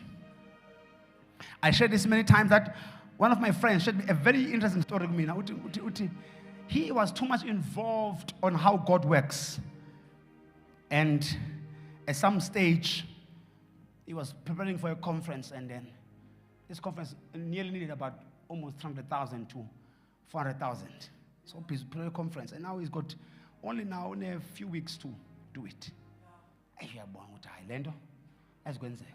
I shared this many times that one of my friends shared a very interesting story with me. Now, he was too much involved on how God works. And at some stage, he was preparing for a conference, and then this conference nearly needed about almost 300,000 to 400,000. So he's preparing a conference, and now he's got only a few weeks to do it.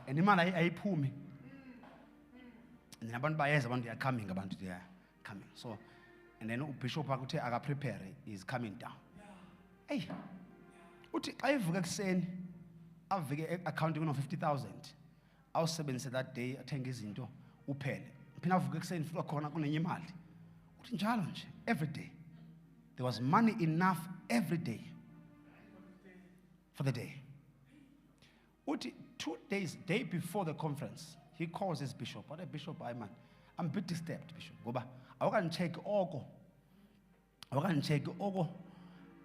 And the man I pull me. And then abantu bayeza abantu they are coming, they are coming. So, and then Bishop akuthe akaprepare is coming down. Hey, uthi xa ivuka ekuseni avike accounting of 50,000. Awusebenzise that day athenga izinto uphele. Phina avuka ekuseni futhi khona kunenye imali. Uthi njalo nje every day. There was money enough every day for the day. Uthi 2 days, day before the conference, he calls his bishop. What a bishop, I'm a bit disturbed, bishop. Goba, I can check ogo. I can check ogo.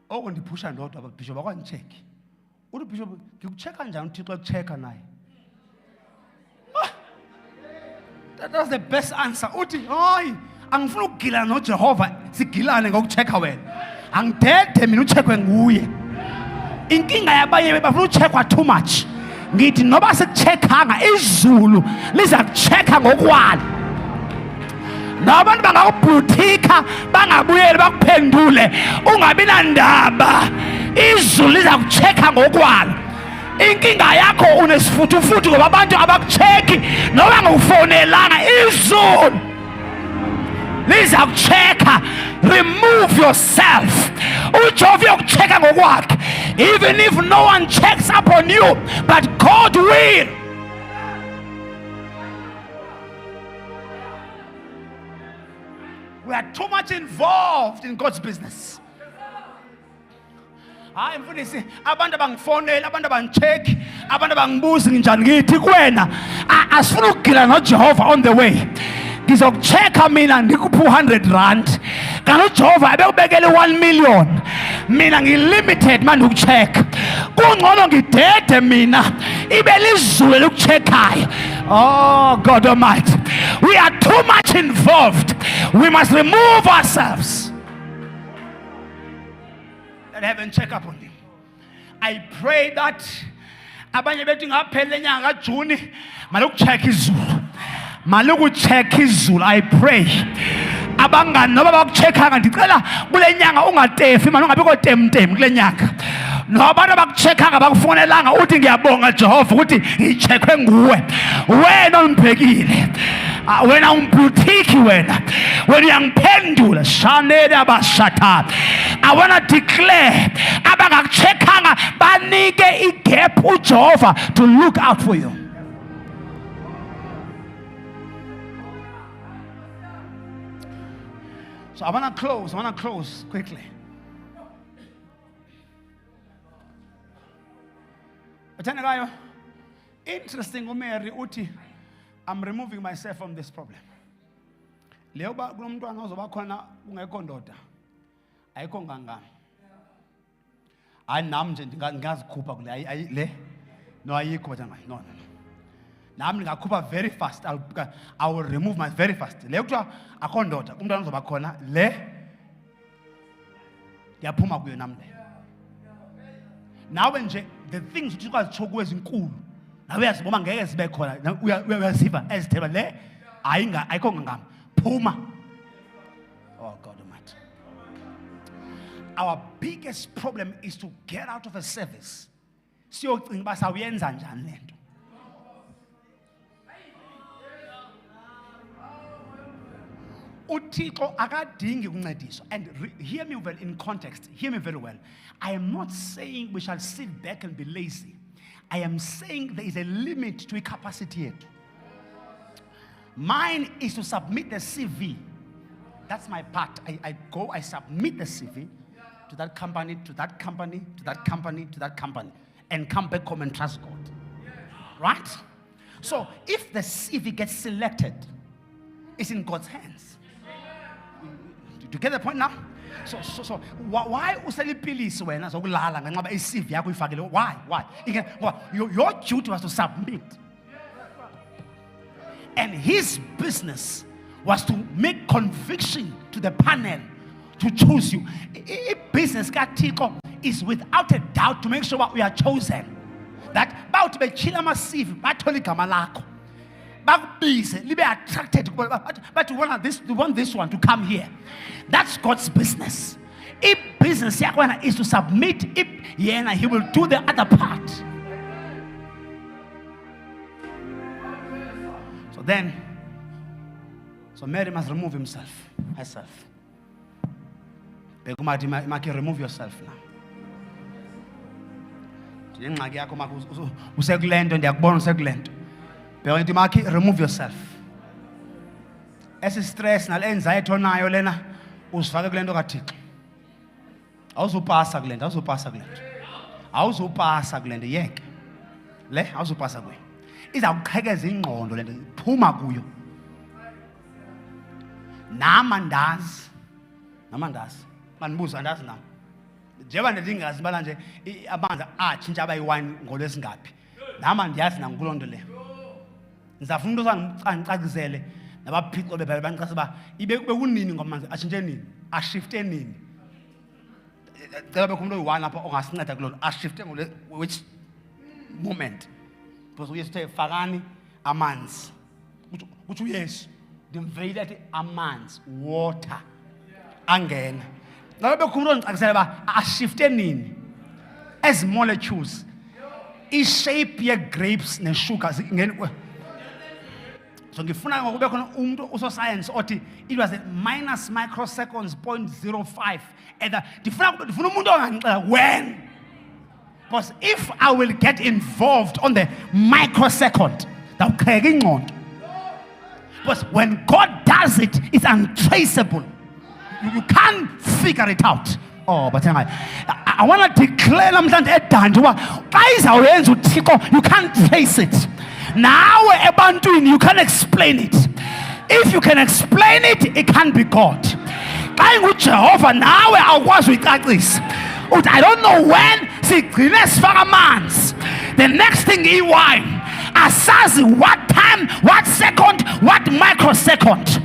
Ogo ndi push and out about bishop. I can check. What bishop? You check and down to check and I. That's the best answer. Uti, oi, ang flu gila no Jehovah. Si gila and go check away. Ang dead te minu check when nguye. Inkinga ya baye ba flu check wa too much. Ngithi noba sekucheckhanga izulu liza kuchecka ngokwalo. Nabantu bangakubhuthika bangabuyeli bakuphendule ungabi nandaba. Izulu liza kuchecka ngokwalo. Inkinga yakho unesifuthufuthi ngoba abantu abakuchecki noba ngufonelanga izulu liza kuchecka. Remove yourself. Ujova uyokuchecka ngokwakhe. Even if no one checks up on you, but God will. We are too much involved in God's business. Hayi mfundisi abantu abangifonela abantu abangicheck abantu abangibuza njani ngithi kuwena asifuna ukugila noJehova on the way. Ngizokuchecka mina ngikuphi 100 rand. Kanti uJehova ebekubekele 1 million. Mina ngilimited manje ukucheck. Kungcono ngidede mina ibe lizulu lokucheckayo. Oh God Almighty. We are too much involved. We must remove ourselves. Let heaven check up on you. I pray that abanye bethu ngaphela enyanga kaJuni malukucheck izulu. Malukucheck izulu. I pray. Abangani noba bakucheckanga ndicela kule nyanga ungatefi manje ungabi kotemtem kule nyanga. Noba abakucheckanga bakufonelanga uthi ngiyabonga Jehova ukuthi ngicheckwe nguwe. Wena ongibhekile. Wena umbutiki wena. When uyangiphendula shanele abashata. I want to declare abakakucheckanga banike igap uJehova to look out for you. So I want to close quickly. But interesting uMary uthi I'm removing myself from this problem. Leyoba kulomntwana ozoba khona ungekho ndoda. Ayikho ngangani. Hayi nami nje ngingazikhupha kule le. No ayikho bathi no. Nami ngakhupha very fast. I will remove my very fast. Le kuthiwa akho ndoda umntwana ozoba khona le yaphuma kuyo nami le. Nawe nje the things uthi kwazitsho kuwe ezinkulu nawe uyazibona ngeke zibe khona uyaziva ezitheba le ayikho ngangami phuma. Oh God Almighty. Our biggest problem is to get out of a service. Siyocinga uba sawuyenza njani le nto. uThixo akadingi ukuncediswa. And hear me well in context. Hear me very well. I am not saying we shall sit back and be lazy. I am saying there is a limit to a capacity yet. Mine is to submit the CV. That's my part. I submit the CV to that company, to that company, to that company, to that company, and come back home and trust God. Right? So if the CV gets selected, it's in God's hands. Do you get the point now? So why uselipilisi wena zokulala ngenxa iCV yakho ifakile? Why? Your duty was to submit. And his business was to make conviction to the panel to choose you. Business kaThixo is without a doubt to make sure that we are chosen. That about be chila massive batholi igama lakho. Bakubize libe attracted but you want this one to come here. That's God's business. If business yakho is to submit, he will do the other part. So Mary must remove herself. Bekumati remove yourself now. Ingxaki yakho usekulento ndiyakubona usekulento. Bekunti maki remove yourself. Esi stress nale anxiety onayo lena usifake kulento kaThixo. Awuzupasa kulento, awuzupasa kulento yeke. Le awuzupasa kuyo. Izawuqhekeza ingqondo lento phuma kuyo. Namandazi. Manibuza andazi nami. Njengoba ndingazi bala nje amanzi atshintsha abayi-wine ngolwesingaphi. Nama ndiyazi nankulo nto le. Ngizafuna into zangicacisele nabaphixo bebhale bancasa ba ibe kunini ngomanzi atshintshe nini? Ashifte nini? Cela bekhona umuntu oyi-one lapha ongasinceda kulona. Ashifte which moment? Because uyesu uthe fakani amanzi. Uthi uyesu ndimveyile athi amanzi, water, angena. Ngabe bekhona umuntu ongicakisela ba ashifte nini? As molecules. I-shape ye-grapes ne-sugar zingene. So ngifuna ngokube khona umuntu uso-science othi it was at minus microseconds 0.05. And ndifuna umuntu ongangixela when. Because if I will get involved on the microsecond, dawuqheka ingqondo. Because when God does it, it's untraceable. You can't figure it out. Oh, but I want to declare namhlanje eDandi uba xa izawuyenza uThixo, you can't trace it. Nawe ebantwini you can't explain it. If you can explain it, it can't be God. Xa inguJehova nawe awukwazi uyicacisa. I don't know when sigcine sifaka amanzi. The next thing iwine. Asazi what time, what second, what microsecond.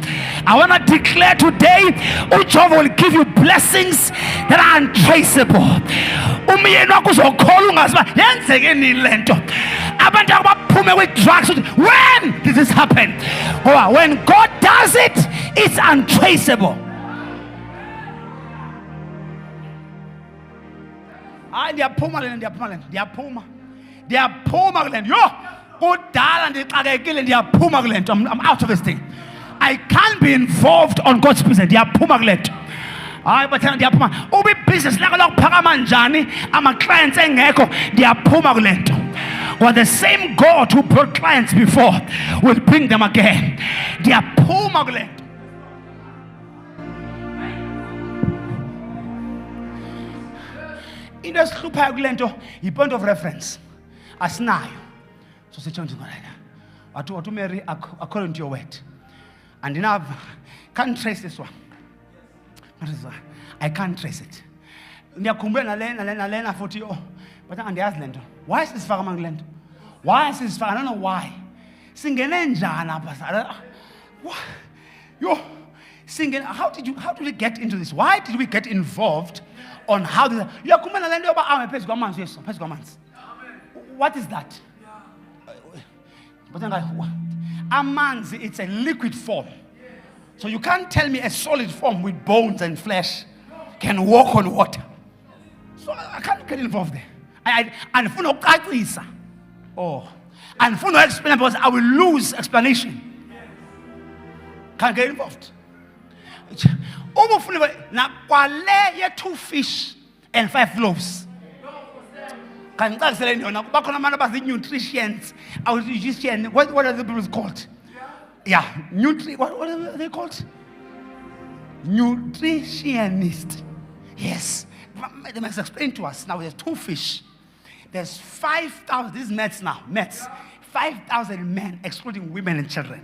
I want to declare today, uJehova will give you blessings that are untraceable. Umyeni wakho uzokhola ungaziba yenzeke nini lento. Abantu abaphume with drugs. When did this happen? When God does it, it's untraceable. Ndiyaphuma kule nto. Yo, kudala ndixakekile ndiyaphuma kule nto. I'm out of this thing. I can't be involved on God's business. Ndiyaphuma kule nto. Hayi bathanda ndiyaphuma. Ubi business lakho lokuphakama njani ama clients engekho ndiyaphuma kule nto. Or the same God who brought clients before will bring them again. Ndiyaphuma kule nto. Into esihluphayo kule nto yi-point of reference asinayo. So sitsho njengolana wathi Mary according to your word, and now can't trace this one. I can't trace it. Ndiyakhumbula nalena futhi but andiyazi le nto. Why is this faka kule nto? Why is this faka? I don't know why. Singene njani apha? Yo, singene. How did we get into this? Why did we get involved on how this? Uyakhumbula le nto yoba ame phezu kwamanzi Yesu, phezu kwamanzi. What is that? But amanzi, it's a liquid form. So you can't tell me a solid form with bones and flesh can walk on water. So I can't get involved there. And for no practice. And for no explanation, because I will lose explanation. Can't get involved. Now, kwale 2 fish and 5 loaves. Can you say nutrients? What are the people called? Yeah, what are they called? Nutritionist. Yes. They must explain to us. Now there's 2 fish. There's 5,000. This is maths now. Maths. 5,000 men, excluding women and children.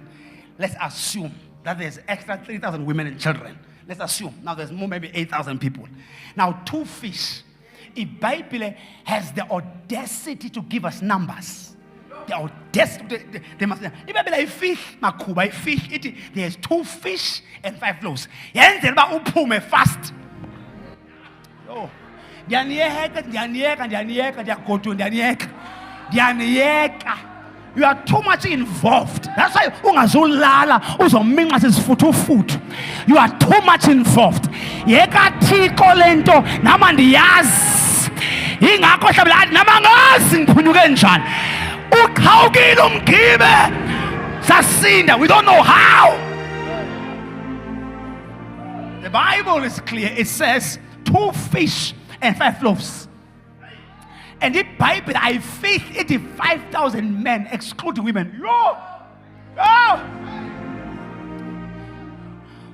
Let's assume that there's extra 3,000 women and children. Let's assume. Now there's more, maybe 8,000 people. Now 2 fish. The Bible has the audacity to give us numbers. The audacity. They must. The Bible fish, makuba, fish. There's 2 fish and 5 loaves. Fast. Oh, you are too much involved. That's why you are too much involved. We don't know how. The Bible is clear. It says 2 fish and 5 loaves. And the Bible, I feed 85,000 men, excluding women. Yo!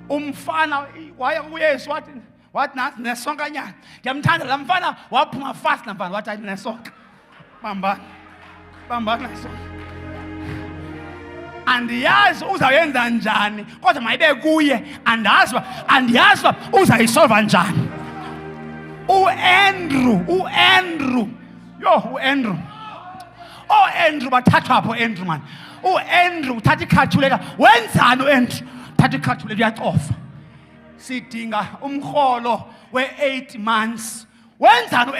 Umfana, why are we what not? Nesonga nya. Jamtanda lamfana, wapuma fast lamfana. What I nesonga. Bamba nesonga. And yes, uzayenza njani? Kodwa mayibe kuye and yaswa uzayisolva njani? Andrew. Andrew bathatha apho Andrew man. Andrew thatha calculator. Wenzani Andrew? Thatha calculator uyacofa. Sidinga umholo we8 months. Wenzani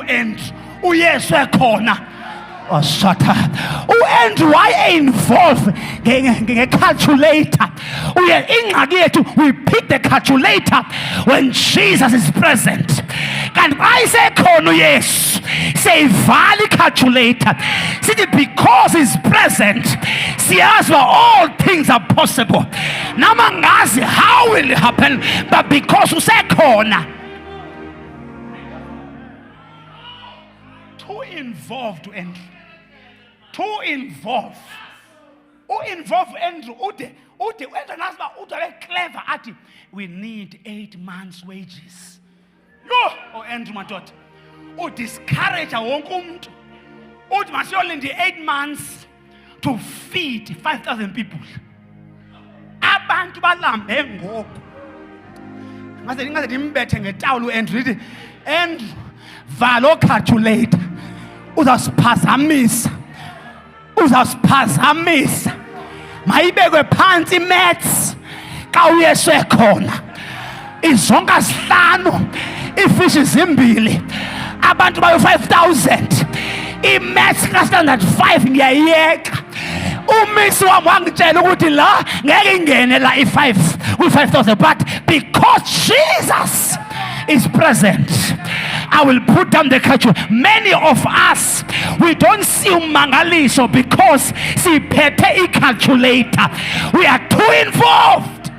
Andrew? Uyesu ekhona. Shata. Andrew why involved calculator? We pick the calculator when Jesus is present. And I say yes, say value calculator. See, because he's present, see as well all things are possible. Namangazi, how will it happen? But because you say corner. Too involved to Andrew. Too involved. Who involved Andrew? Clever. We need 8 months' wages. Yo, Andrew Matot. Discourage a won't must only in the 8 months. to feed 5,000 people. Abantu balambe ngoku. Ngaze ndimbethe ngetawula uAndrew lithi Andrew valo calculator uzasiphazamisa mayibekwe phansi maths xa uyeswe khona izonka 5 ifishi zimbili abantu bayo 5,000 imaths ka standard 5 ngiyayeka umisi wami wangitshela ukuthi la ngeke ingene la i5 kwi5,000 but because Jesus is present I will put down the calculator. Many of us, we don't see umangaliso because siphethe i-calculator. We are too involved.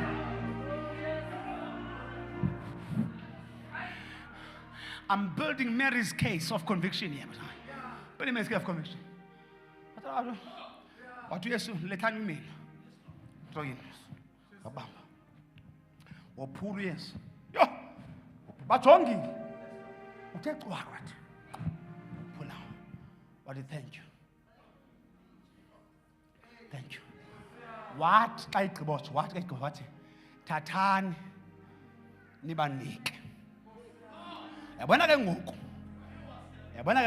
I'm building Mary's case of conviction here. Building Mary's case of conviction. What do you say? Let me mean. So yes. Abamba. Ophulu yes. Yo. Bajongi. Uthe what? Pull out. What do you thank you? Thank you. What? What? Tatani nibanike. Yabona ke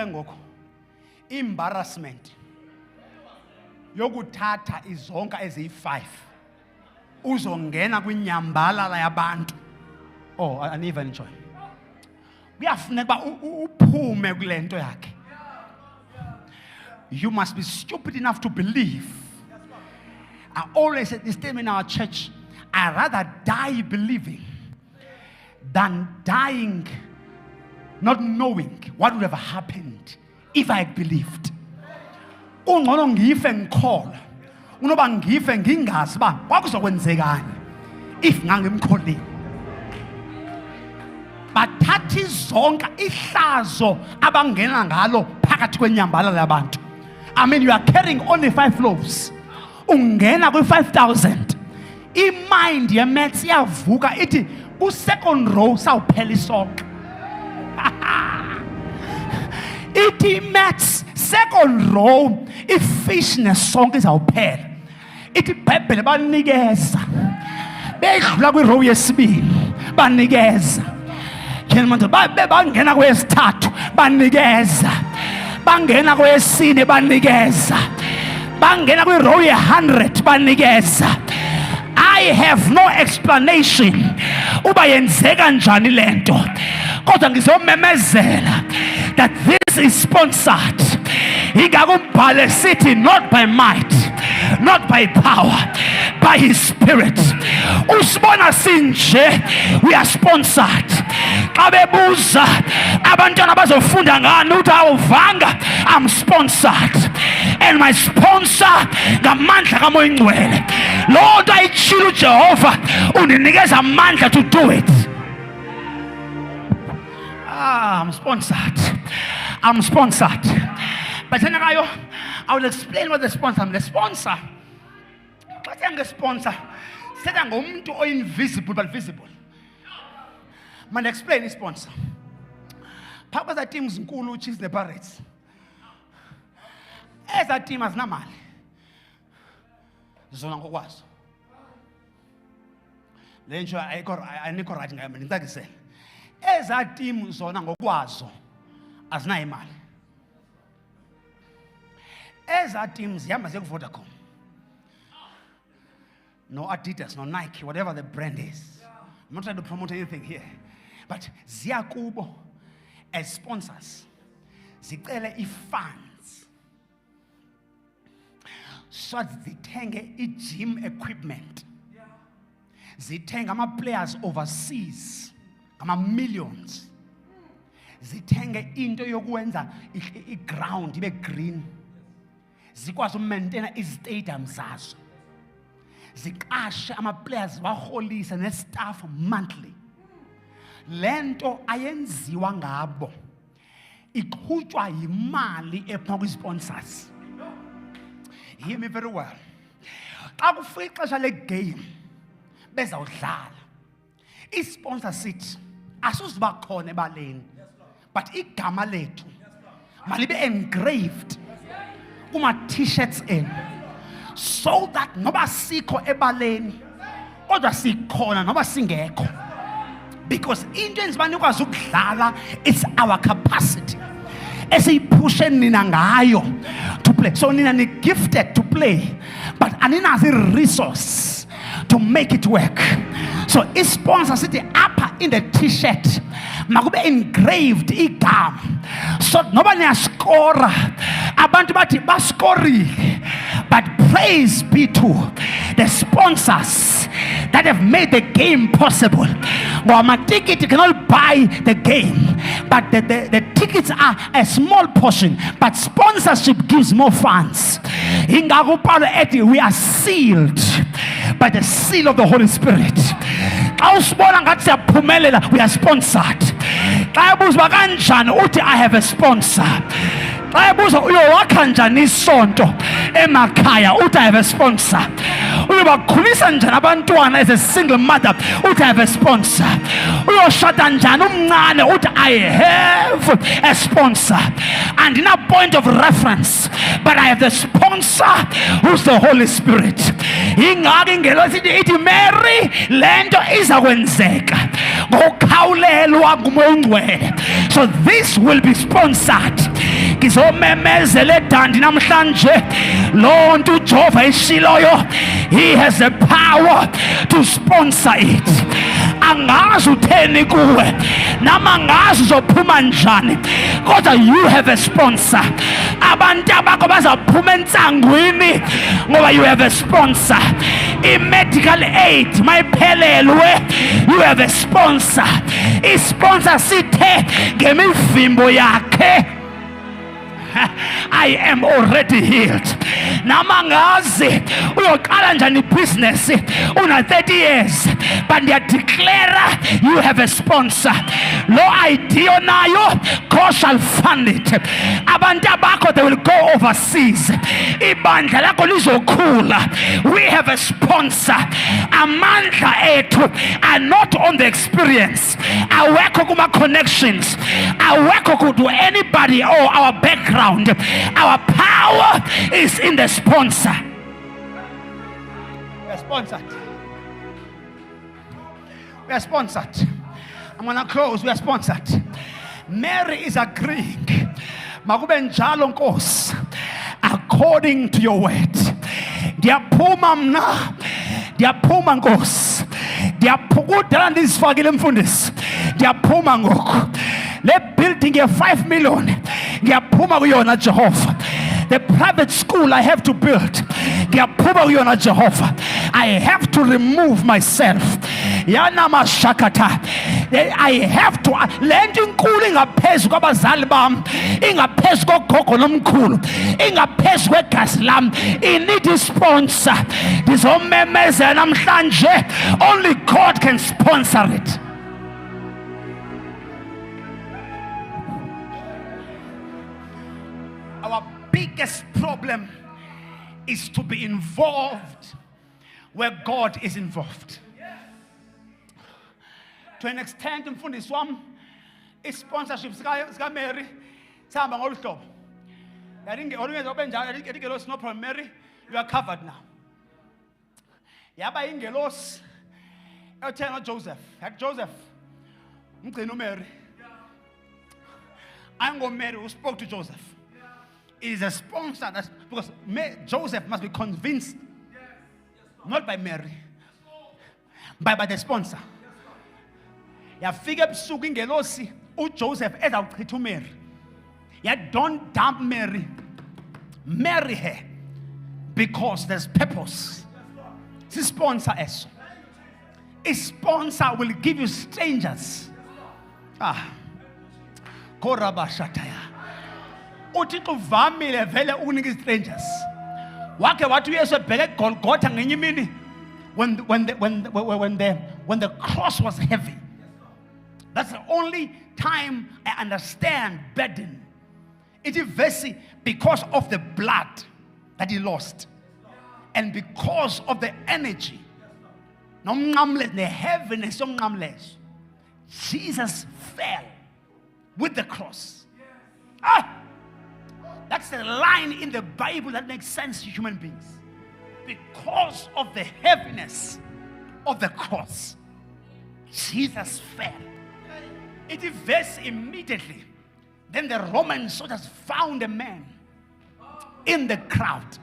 ngoku. Embarrassment. Yokuthatha izonka eziyi5 uzongena kwinyambalala yabantu. Oh, I never enjoy. Kuyafuneka uphume kulento yakhe. You must be stupid enough to believe. I always say this time in our church, I rather die believing than dying not knowing what would have happened if I had believed. Ungcono ngife ngikholwa unoba ngife ngingazi ba kwakuzokwenzekani if ngangimkholile. Bathathi zonke ihlazo abangena ngalo phakathi kwenyambalala yabantu. I mean, you are carrying only 5 loaves. Ungena kwi5,000. I-mind ye-maths iyavuka ithi ku-second row sawuphela isonke. Ithi maths second row ifish nesonke izawuphela. Ithi iBhayibheli banikeza. Bedlula kwi-row yesibili banikeza. Bangena kwesithathu banikeza. Bangena kwesine banikeza. Bangena kwi-row ye100 banikeza. I have no explanation uba yenzeka njani lento. Kodwa ngizomemezela that this is sponsored. Ingakumbhale sithi not by might, not by power, by his spirit. Usibona sinje, we are sponsored. Xa bebuza abantwana bazofunda ngani uthi awuvanga, I'm sponsored. And my sponsor ngamandla kaMoya Ingcwele. Lord, ayitshilo Jehova undinikeza amandla to do it. I'm sponsored. But then I will explain what the sponsor is. The sponsor, what is the sponsor? Said ngumuntu invisible but visible. Man, explain the sponsor. Papa za teams nkulu which is the Pirates. Eza team azinamali. Zona ngokwazo. Lenjo ayikho right ngayo mina ngicakisela. Eza team zona ngokwazo azinayo imali. Eza teams zihamba ziye kuVodacom. No Adidas, no Nike, whatever the brand is. I'm not trying to promote anything here. But ziya kubo as sponsors. Zicele i-funds. So zithenge i-gym equipment. Zithenge ama-players overseas. Ama-millions. Zithenge into yokwenza i-ground ibe green. Zikwazi umaintaina izitadium zazo. Ziqashe ama-players baholise ne-staff monthly. Lento ayenziwa ngabo iqhutshwa yimali ephuma kwi-sponsors. Hear me very well. Xa kufika ixesha le-game bezawudlala, i-sponsor sithi asuziba khona ebaleni, but igama lethu malibe engraved kuma-t-shirts enu, so that noba sikho ebaleni kodwa sikhona noba singekho. Because into enzibanikwazi ukudlala, it's our capacity esiyiphushe nina ngayo to play. So nina ni gifted to play, but aninazi resource to make it work. So isponsor sithi apha in the t-shirt makube engraved igama, so noba niyascora abantu bathi baskorile. But praise be to the sponsors that have made the game possible. Well, ticket, you cannot buy the game, but the tickets are a small portion, but sponsorship gives more funds. We are sealed by the seal of the Holy Spirit. We are sponsored. I have a sponsor. I have a sponsor. As a single mother, I have a sponsor. I have a sponsor. And in a point of reference, but I have the sponsor who's the Holy Spirit. Mary, lento izakwenzeka ngokukhawulelwa nguMongcwele. So this will be sponsored. Ngizomemezela edandi namhlanje lonto uJehova eshiloyo, he has the power to sponsor it. Angazi utheni kuwe nama angazi uzophuma njani, kodwa you have a sponsor. Abantu abakho bazaphuma entsangweni ngoba you have a sponsor. I-medical aid mayiphelelwe, you have a sponsor. I-sponsor sithe ngemivimbo yakhe, I am already healed. Namangazi uyokala njani business una 30 years, but they declare you have a sponsor. Lo idea nayo, God shall fund it. Abantu abakho, they will go overseas. Ibandla lakho lizokhula. We have a sponsor. Amandla ethu are not on the experience. Awekho kuma connections. Awekho to anybody or our background. Our power is in the sponsor. We are sponsored. We are sponsored. I'm gonna close. We are sponsored. Mary is agreeing. Makube njalo Nkosi, according to your word. Ndiyaphuma mna. Ndiyaphuma Nkosi. Ndiyaphukudala ndizifakile mfundisi. Ndiyaphuma ngoku. Le building ya 5 million. Ndiyaphuma kuyona Jehova. The private school I have to build. Ndiyaphuma kuyona Jehova. I have to remove myself. Yana mashakata. I have to lento inkulu ingaphezu kwabazali bami, ingaphezu kogogo nomkhulu, ingaphezu kwegazi lami. I need a sponsor. Ndizomemeza namhlanje, only God can sponsor it. Our biggest problem is to be involved where God is involved. To an extent, mfundisi wami, i-sponsorship sika Mary sihamba ngolu hlobo. Yaringelosi, no problem, Mary, you are covered now. Yaba ingelosi ethena Joseph. Yathi Joseph, mgcina uMary. Mary who spoke to Joseph. It is a sponsor, that's because Joseph must be convinced, not by Mary, but by the sponsor. Yafika ebusuku ingelosi uJoseph ezawuchitha uMary. Don't dump Mary. Marry her because there's purpose. This sponsor eso. A sponsor will give you strangers. Korabashataya. Uthixo uvamile vele ukunika strangers. Wakhe wathi uYesu ebheke eGolgotha ngenye imini when the cross was heavy. That's the only time I understand burden. It is very because of the blood that he lost, and because of the energy, the heaviness, Jesus fell with the cross. That's the line in the Bible that makes sense to human beings. because of the heaviness of the cross, Jesus fell. It verse immediately. Then the Roman soldiers found a man in the crowd.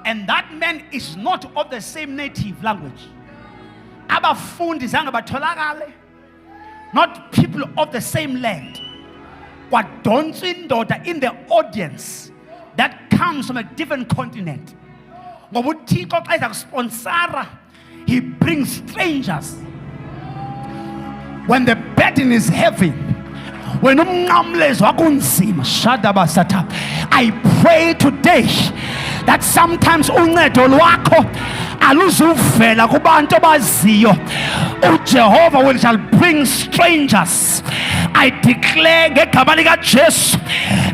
And that man is not of the same native language. Abafundi zange batholakale. Not people of the same land. Kwadonswa indoda in the audience that comes from a different continent. Ngoba uThixo xa ezakusponsora, he brings strangers. When the burden is heavy, when umnqamlezo wakunzima, shadabasatha, I pray today that sometimes uncedo lwakho aluzuvela kubantu abaziyo. uJehova shall bring strangers. I declare ngegama likaJesu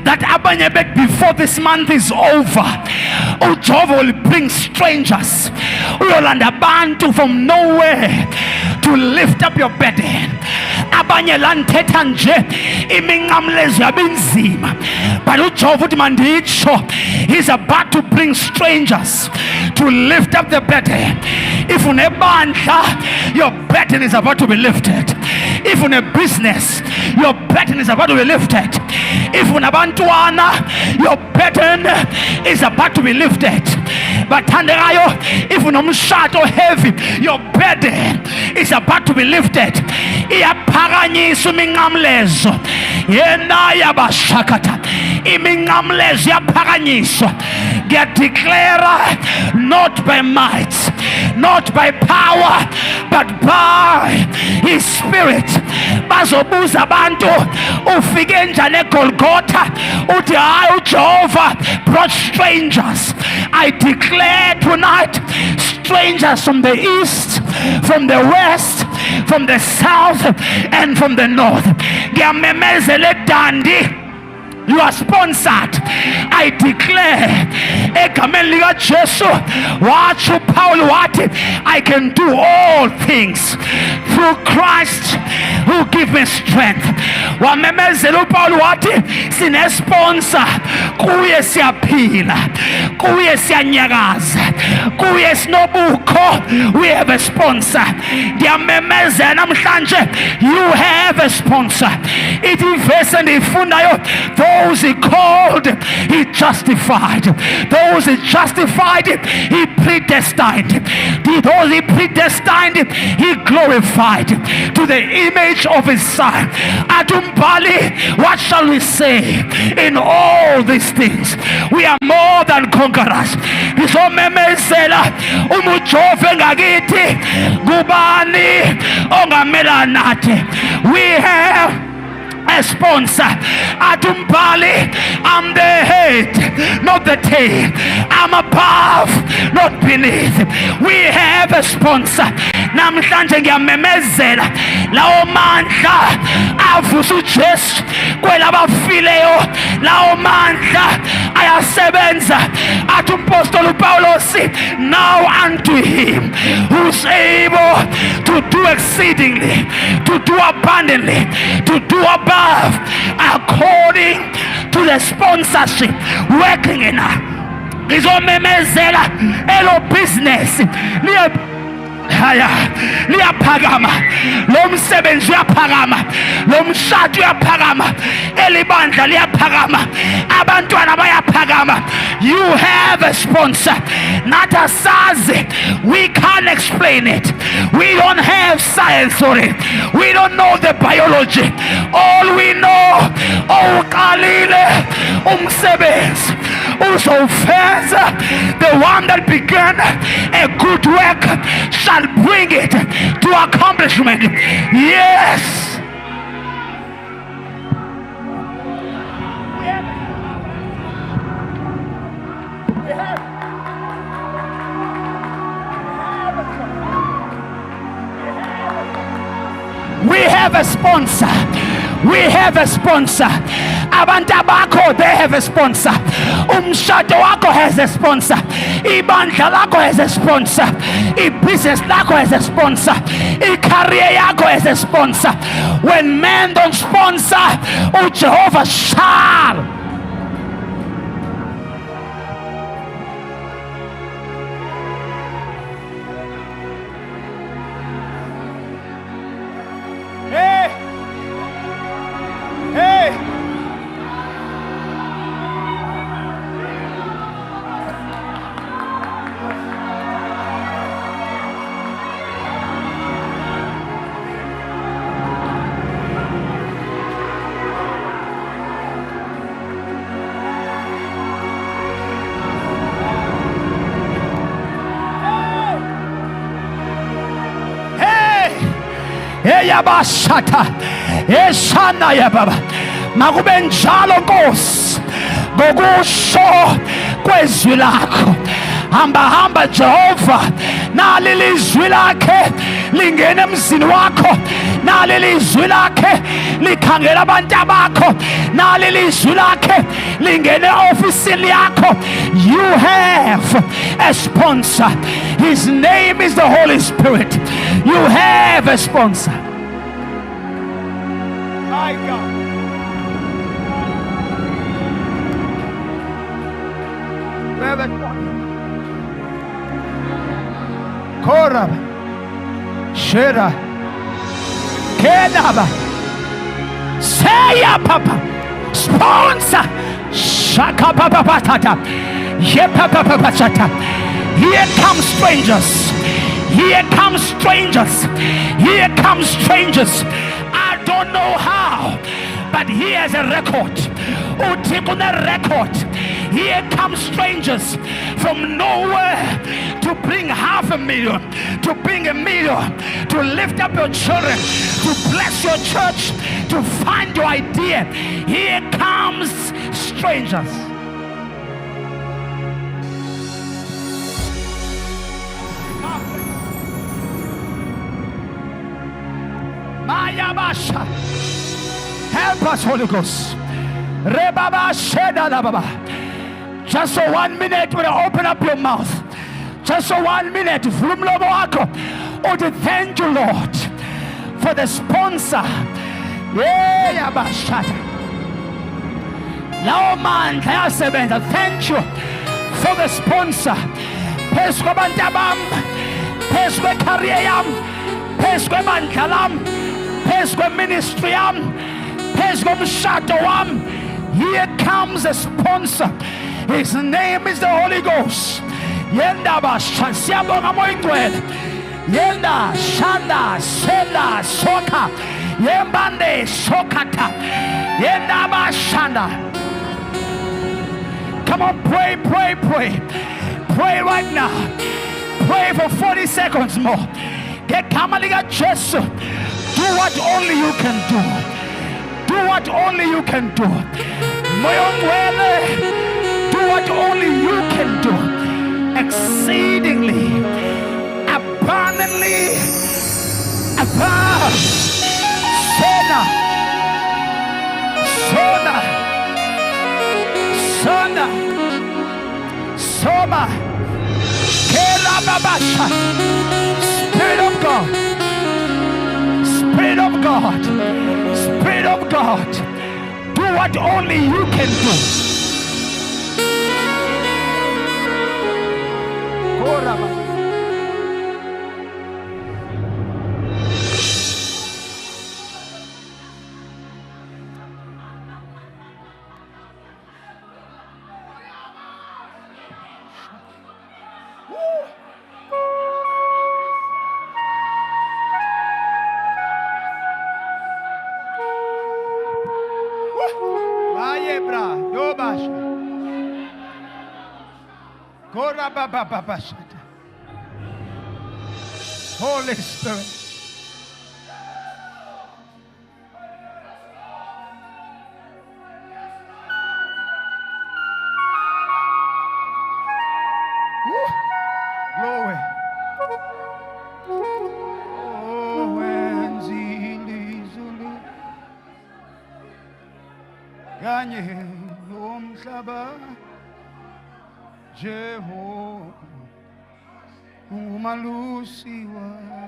that abanye bethu before this month is over, uJehova will bring strangers. Uyolanda abantu from nowhere to lift up your burden. Abanye lanthetha nje iminqamlezo yabinzima, but uJehova uthi manditsho, he's about to bring strangers to lift up the burden. If unebandla, your burden is about to be lifted. If in a business, your burden is about to be lifted. If unabantwana, your burden is about to be lifted. But if unomshado heavy, your burden is about to be lifted. Iyaphakanyiswa iminqamlezo yena yabashakata, iminqamlezo iyaphakanyiswa. Ngiyadeclare, not by might, not by power, but by his spirit. Bazobuza abantu, ufike njani eGolgotha? Uthi hayi, uJehova brought strangers. I declare tonight, strangers from the east, from the west, from the south, and from the north. Ngiyamemezela eDandi, you are sponsored. I declare, egameni likaJesu, watsho uPaul wathi, I can do all things through Christ who gives me strength. Wamemezela uPaul wathi, sine-sponsor, kuye siyaphila, kuye siyanyakaza, kuye sinobukho. We have a sponsor. Ngiyamemezela namhlanje, you have a sponsor. Ithi ivesi endiyifundayo, those he called, he justified. Those he justified, he predestined. Those he predestined, he glorified to the image of his son. Adumbali, what shall we say in all these things? We are more than conquerors. Ngizomemezela umuJehova ngakithi, kubani ongamelana nathi. We have a sponsor. Adumbali, I'm the head, not the tail. I'm above, not beneath. We have a sponsor. Namhlanje ngiyamemezela lawo mandla avusa uJesu kwelabafileyo, lawo mandla ayasebenza. Athi umpostoli uPawulos, now unto him who's able to do exceedingly, to do abundantly, to do above, according to the sponsorship working in her. Ngizomemezela elo business liyaphakama, lo msebenzi uyaphakama, lo mshado uyaphakama, elibandla liyaphakama, abantwana bayaphakama. You have a sponsor. Nathi asazi, we can't explain it. We don't have science on it. We don't know the biology. All we know, uqalile umsebenzi uzowufeza. The one that began a good work shall bring it to accomplishment. Yes. We have a sponsor. We have a sponsor. Abantu bakho, they have a sponsor. Umshado wakho has a sponsor. Ibandla lakho has a sponsor. Business lakho has a sponsor. Career yakho has a sponsor. When men don't sponsor, uJehova shall. Ayabashata. Esana ya baba. Makube njalo Nkosi. Ngokusho kwezwi lakho. Hamba Jehova, nali lizwi lakhe lingene emzini wakho, nali lizwi lakhe likhangela abantu bakho, nali lizwi lakhe lingene ofisini yakho. You have a sponsor. His name is the Holy Spirit. You have a sponsor. My God. Korab, Shera, Kenaba, Saya Papa, sponsor, Shaka Papa Patata, Yepa Papa Chata. Here come strangers. Here come strangers. Here come strangers. I don't know how, but here's a record. Take on a record. Here come strangers from nowhere to bring 500,000, to bring 1 million, to lift up your children, to bless your church, to find your idea. Here comes strangers. Maya Basha. Help us, Holy Ghost. Rebaba Sheda Baba. Just for 1 minute, when you open up your mouth. Just for 1 minute, oh, to thank you, Lord, for the sponsor. Yeah, Bashata. Lao man, thank you for the sponsor. Pesco Bantabam, Pesco Kariam, Pesco Mankalam, Pesco Ministryam, Pesco Shatoam. Here comes a sponsor. His name is the Holy Ghost. Yenda Bashasiabo Amoitwed. Yenda Shanda Senda Soka. Yembande Sokata. Yenda Bashanda. Come on, pray. Pray right now. Pray for 40 seconds more. Get Kamaliga Jesu. Do what only you can do. Do what only you can do. Do what only you can do. Exceedingly, abundantly, above. Sona. Soma. Kerababasha. Spirit of God. Spirit of God. Spirit of God. Do what only you can do. Holy Spirit. Glory. Oh, wenzile izulu kanye nomhlaba Jehova ungumalusi wami.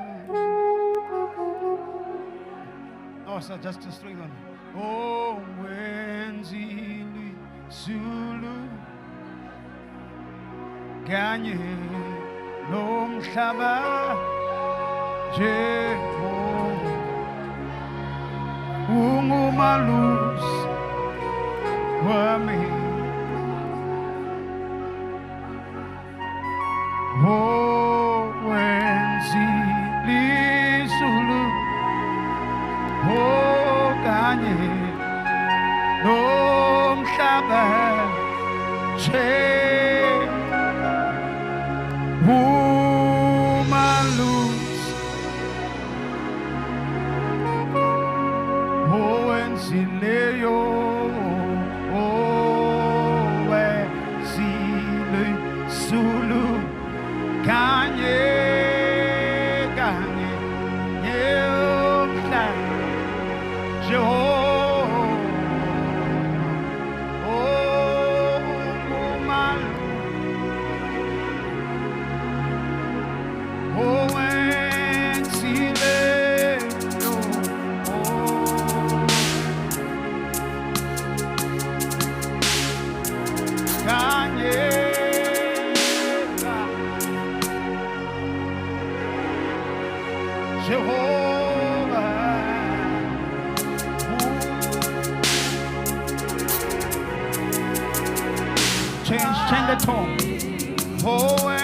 Oh, so just to string on. Oh, wenzile izulu kanye nomhlaba Jehova ungumalusi wami. Oh, wenzile izulu oh kanye nomhlaba Leyo, Silu, Sulu, Kanye, Yeomla, Jehovah, Mumalu, Change the tone. Oh,